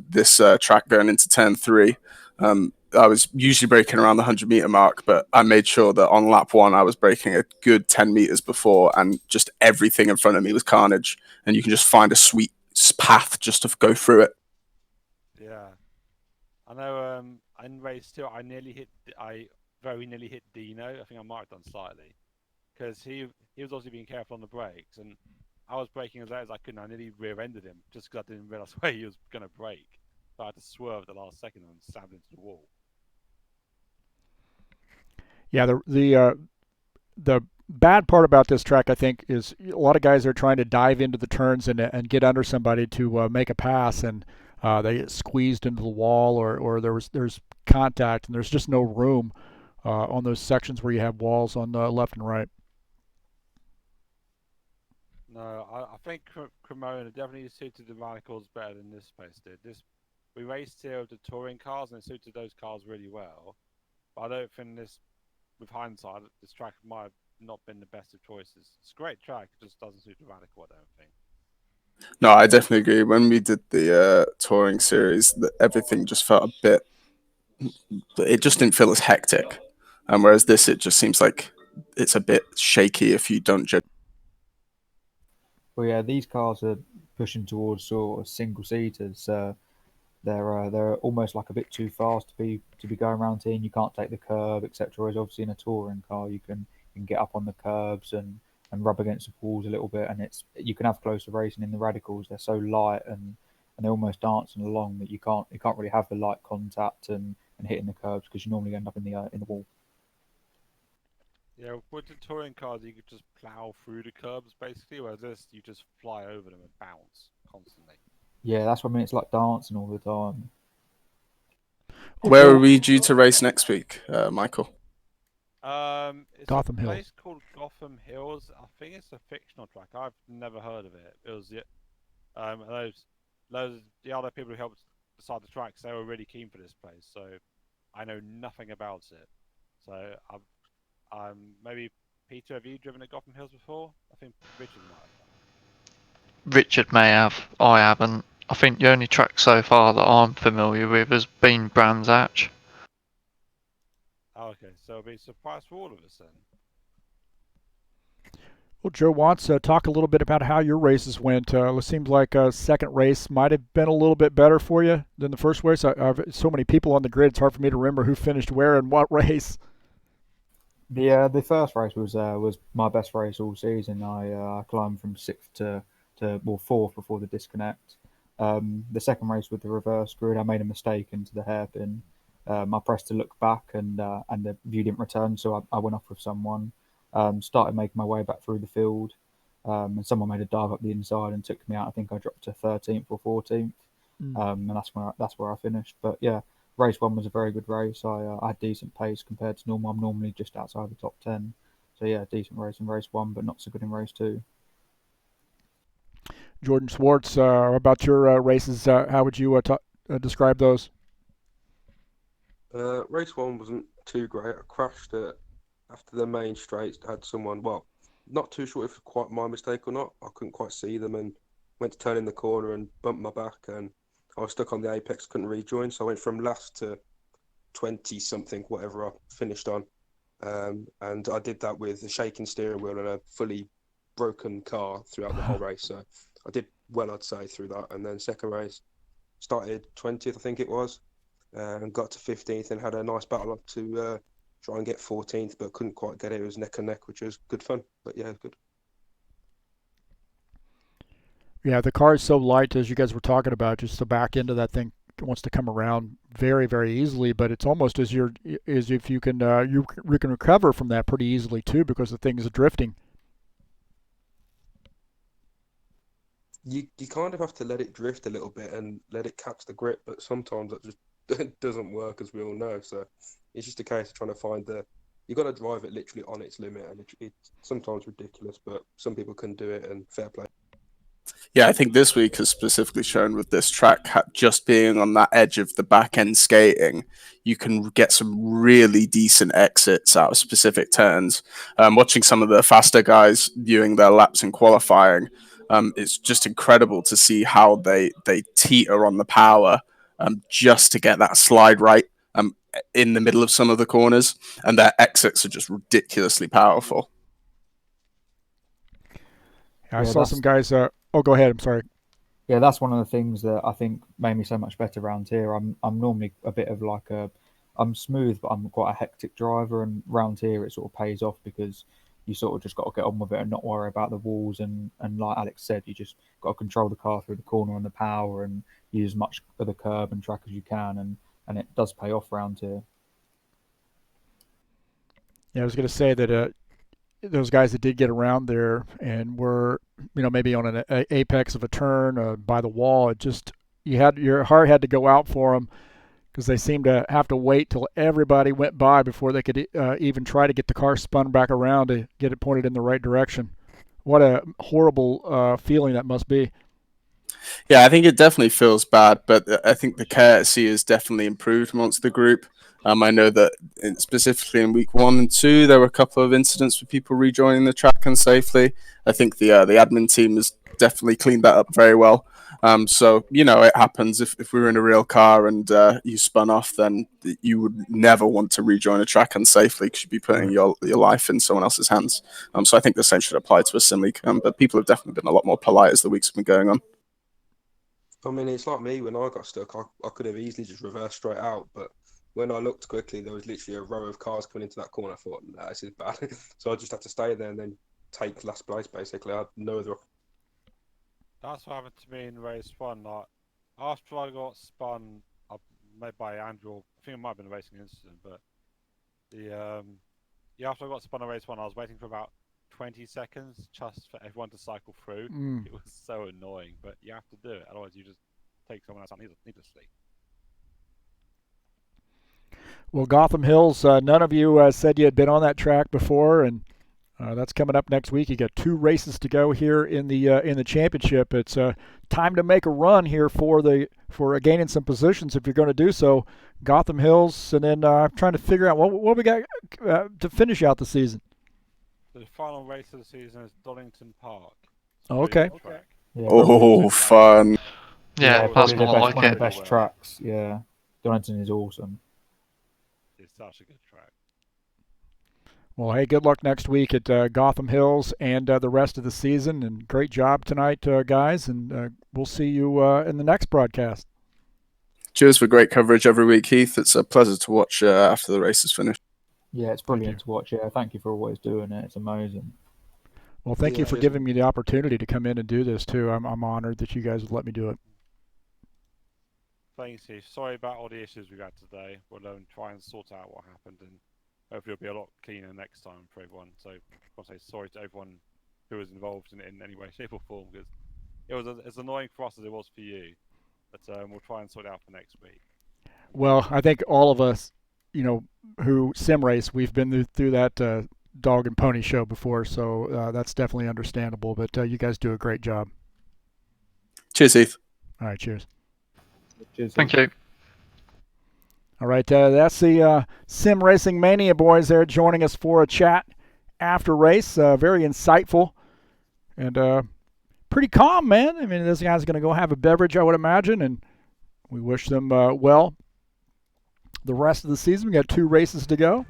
track going into turn 3, I was usually braking around the 100-meter mark, but I made sure that on lap 1 I was braking a good 10 meters before, and just everything in front of me was carnage, and you can just find a sweet path just to go through it. Yeah, I know. In race 2, I very nearly hit Dino. I think I might have done slightly, because he was obviously being careful on the brakes, and I was braking as late as I could, and I nearly rear-ended him just because I didn't realize where he was going to brake. So I had to swerve at the last second and slammed into the wall. Yeah, the bad part about this track, I think, is a lot of guys are trying to dive into the turns and get under somebody to make a pass, and they get squeezed into the wall, or there's contact, and there's just no room on those sections where you have walls on the left and right. No, I think Cremona definitely suited the radicals better than this place did. We raced here with the touring cars, and it suited those cars really well. But I don't think with hindsight, this track might have not been the best of choices. It's a great track, it just doesn't suit the radical, I don't think. No, I definitely agree. When we did the touring series, everything just felt a bit. It just didn't feel as hectic, and whereas this, it just seems like it's a bit shaky if you don't judge. Well, yeah, these cars are pushing towards sort of single seaters. They're almost like a bit too fast to be going around here, and you can't take the curb, etc. Whereas obviously in a touring car, you can get up on the curbs and rub against the walls a little bit, and you can have closer racing. In the radicals, they're so light and they're almost dancing along that you can't really have the light contact and hitting the curbs, because you normally end up in the wall. Yeah, with the touring cars, you could just plow through the curbs basically, whereas this, you just fly over them and bounce constantly. Yeah, that's what I mean. It's like dancing all the time. Where are we due to race next week, Michael? It's Gotham a Hills. place called Gotham Hills. I think it's a fictional track. I've never heard of it. It was the other people who helped decide the tracks. They were really keen for this place, so I know nothing about it. So maybe Peter, have you driven at Gotham Hills before? I think Richard might have. Richard may have. I haven't. I think the only track so far that I'm familiar with has been Brands Hatch. Oh, okay, so it'll be a surprise for all of us then. Well, Joe Watts, talk a little bit about how your races went. It seems like second race might have been a little bit better for you than the first race. I've so many people on the grid; it's hard for me to remember who finished where and what race. The first race was my best race all season. I climbed from sixth to fourth before the disconnect. The second race with the reverse grid, I made a mistake into the hairpin. I pressed to look back and the view didn't return, so I went off with someone. Started making my way back through the field, and someone made a dive up the inside and took me out. I think I dropped to 13th or 14th, and that's where I finished. But yeah, race one was a very good race. I had decent pace compared to normal. I'm normally just outside the top 10, so yeah, decent race in race one, but not so good in race two. Jordan Swartz, about your races, how would you describe those? Race one wasn't too great. I crashed after the main straight. Had someone, well, not too sure if it was quite my mistake or not. I couldn't quite see them and went to turn in the corner and bumped my back, and I was stuck on the apex, couldn't rejoin. So I went from last to 20 something, whatever I finished on. And I did that with a shaking steering wheel and a fully broken car throughout the whole race. So I did well, I'd say, through that. And then second race, started 20th, I think it was, and got to 15th and had a nice battle up to try and get 14th, but couldn't quite get it. It was neck and neck, which was good fun. But yeah, it was good. Yeah, the car is so light, as you guys were talking about. Just the back end of that thing wants to come around very, very easily. But it's almost as if you can recover from that pretty easily too, because the thing is drifting. You kind of have to let it drift a little bit and let it catch the grip, but sometimes that just doesn't work, as we all know. So it's just a case of trying to find you got to drive it literally on its limit, and it's sometimes ridiculous, but some people can do it, and fair play. Yeah, I think this week has specifically shown with this track, just being on that edge of the back end skating, you can get some really decent exits out of specific turns. Watching some of the faster guys viewing their laps in qualifying, it's just incredible to see how they teeter on the power just to get that slide right in the middle of some of the corners, and their exits are just ridiculously powerful. I saw some guys. Oh, go ahead. I'm sorry. Yeah, that's one of the things that I think made me so much better around here. I'm normally a bit of I'm smooth, but I'm quite a hectic driver, and round here it sort of pays off because you sort of just got to get on with it and not worry about the walls. And like Alex said, you just got to control the car through the corner and the power and use as much of the curb and track as you can. And it does pay off round here. Yeah, I was going to say that those guys that did get around there and were, maybe on an apex of a turn by the wall, your heart had to go out for them because they seemed to have to wait till everybody went by before they could even try to get the car spun back around to get it pointed in the right direction. What a horrible feeling that must be. Yeah, I think it definitely feels bad, but I think the courtesy has definitely improved amongst the group. I know that specifically in week 1 and 2, there were a couple of incidents with people rejoining the track unsafely. I think the admin team has definitely cleaned that up very well. So, it happens. If we were in a real car and you spun off, then you would never want to rejoin a track unsafely because you'd be putting your life in someone else's hands. So I think the same should apply to a sim league. But people have definitely been a lot more polite as the weeks have been going on. I mean, it's like me when I got stuck. I could have easily just reversed straight out, but when I looked quickly, there was literally a row of cars coming into that corner. I thought, nah, this is bad. So I just had to stay there and then take last place, basically. I had no other. That's what happened to me in race 1. Like, after I got spun made by Andrew, I think it might have been a racing incident, but after I got spun in race 1, I was waiting for about 20 seconds just for everyone to cycle through. It was so annoying, but you have to do it, otherwise you just take someone else out needlessly. Well, Gotham Hills, none of you said you had been on that track before, and That's coming up next week. You got 2 races to go here in the championship. It's time to make a run here for gaining some positions if you're going to do so. Gotham Hills, and then trying to figure out what we got to finish out the season. The final race of the season is Donington Park. Oh, okay. Yeah, Oh, fun. Yeah, that's probably more the best, like one of it. the best tracks. Yeah, Donington is awesome. It's such a good track. Well, hey, good luck next week at Gotham Hills and the rest of the season. And great job tonight, guys. And we'll see you in the next broadcast. Cheers for great coverage every week, Heath. It's a pleasure to watch after the race is finished. Yeah, it's brilliant to watch. Yeah, thank you for always doing it. It's amazing. Well, thank you for giving me the opportunity to come in and do this, too. I'm honored that you guys would let me do it. Thanks, Heath. Sorry about all the issues we had today. We'll try and sort out what happened, and hopefully it'll be a lot cleaner next time for everyone. So I want to say sorry to everyone who was involved in any way, shape, or form, because it was as annoying for us as it was for you. But we'll try and sort it out for next week. Well, I think all of us, who sim race, we've been through that dog and pony show before, so that's definitely understandable. But you guys do a great job. Cheers, Heath. All right, cheers. Cheers. Thank you. All right, that's the Sim Racing Mania boys there joining us for a chat after race. Very insightful and pretty calm, man. I mean, this guy's going to go have a beverage, I would imagine, and we wish them well the rest of the season. We got 2 races to go.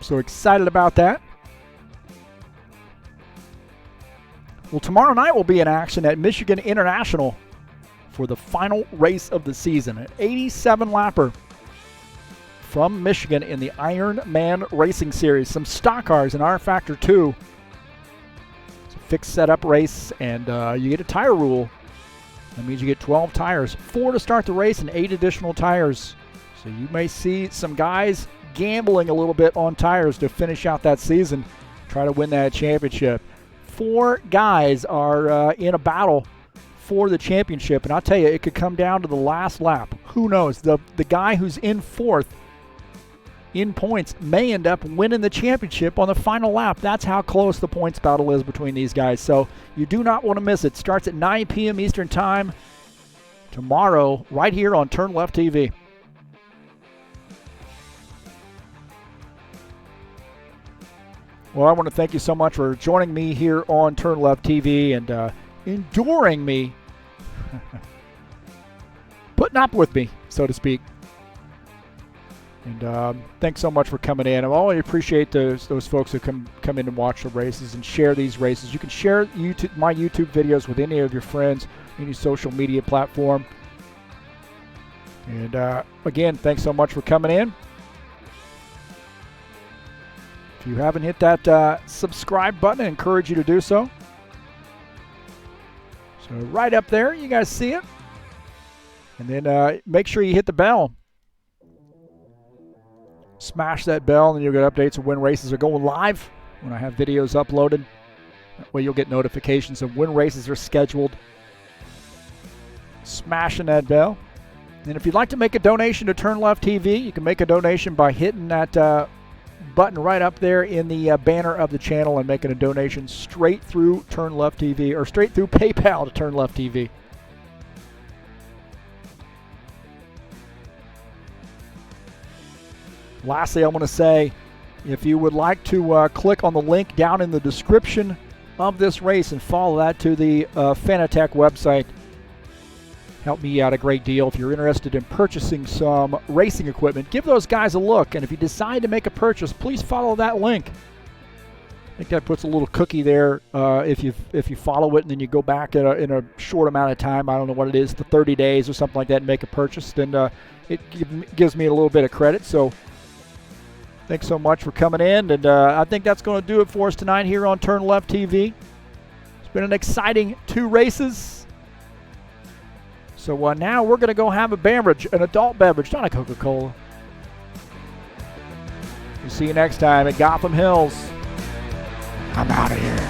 So excited about that. Well, tomorrow night we'll be in action at Michigan International for the final race of the season. An 87-lapper from Michigan in the Ironman Racing Series. Some stock cars in rFactor 2. It's a fixed setup race, and you get a tire rule. That means you get 12 tires, 4 to start the race and 8 additional tires. So you may see some guys gambling a little bit on tires to finish out that season, try to win that championship. 4 guys are in a battle for the championship, and I'll tell you, it could come down to the last lap. Who knows? The guy who's in 4th in points may end up winning the championship on the final lap. That's how close the points battle is between these guys. So you do not want to miss it. Starts at 9 p.m. Eastern Time tomorrow, right here on TurnLeft TV. Well, I want to thank you so much for joining me here on TurnLeft TV and enduring me, putting up with me, so to speak. And thanks so much for coming in. I always appreciate those folks who come in and watch the races and share these races. You can share my YouTube videos with any of your friends, any social media platform. And again, thanks so much for coming in. If you haven't hit that subscribe button, I encourage you to do so. So right up there, you guys see it. And then make sure you hit the bell. Smash that bell, and then you'll get updates of when races are going live, when I have videos uploaded. That way you'll get notifications of when races are scheduled. Smashing that bell. And if you'd like to make a donation to TurnLeft TV, you can make a donation by hitting that button right up there in the banner of the channel and making a donation straight through TurnLeft TV or straight through PayPal to TurnLeft TV. Lastly, I want to say, if you would like to click on the link down in the description of this race and follow that to the Fanatec website, help me out a great deal. If you're interested in purchasing some racing equipment, give those guys a look. And if you decide to make a purchase, please follow that link. I think that puts a little cookie there if you follow it and then you go back in a short amount of time. I don't know what it is, the 30 days or something like that, and make a purchase. Then it gives me a little bit of credit. So thanks so much for coming in. And I think that's going to do it for us tonight here on TurnLeft TV. It's been an exciting 2 races. So now we're going to go have a beverage, an adult beverage, not a Coca-Cola. We'll see you next time at Gotham Hills. I'm out of here.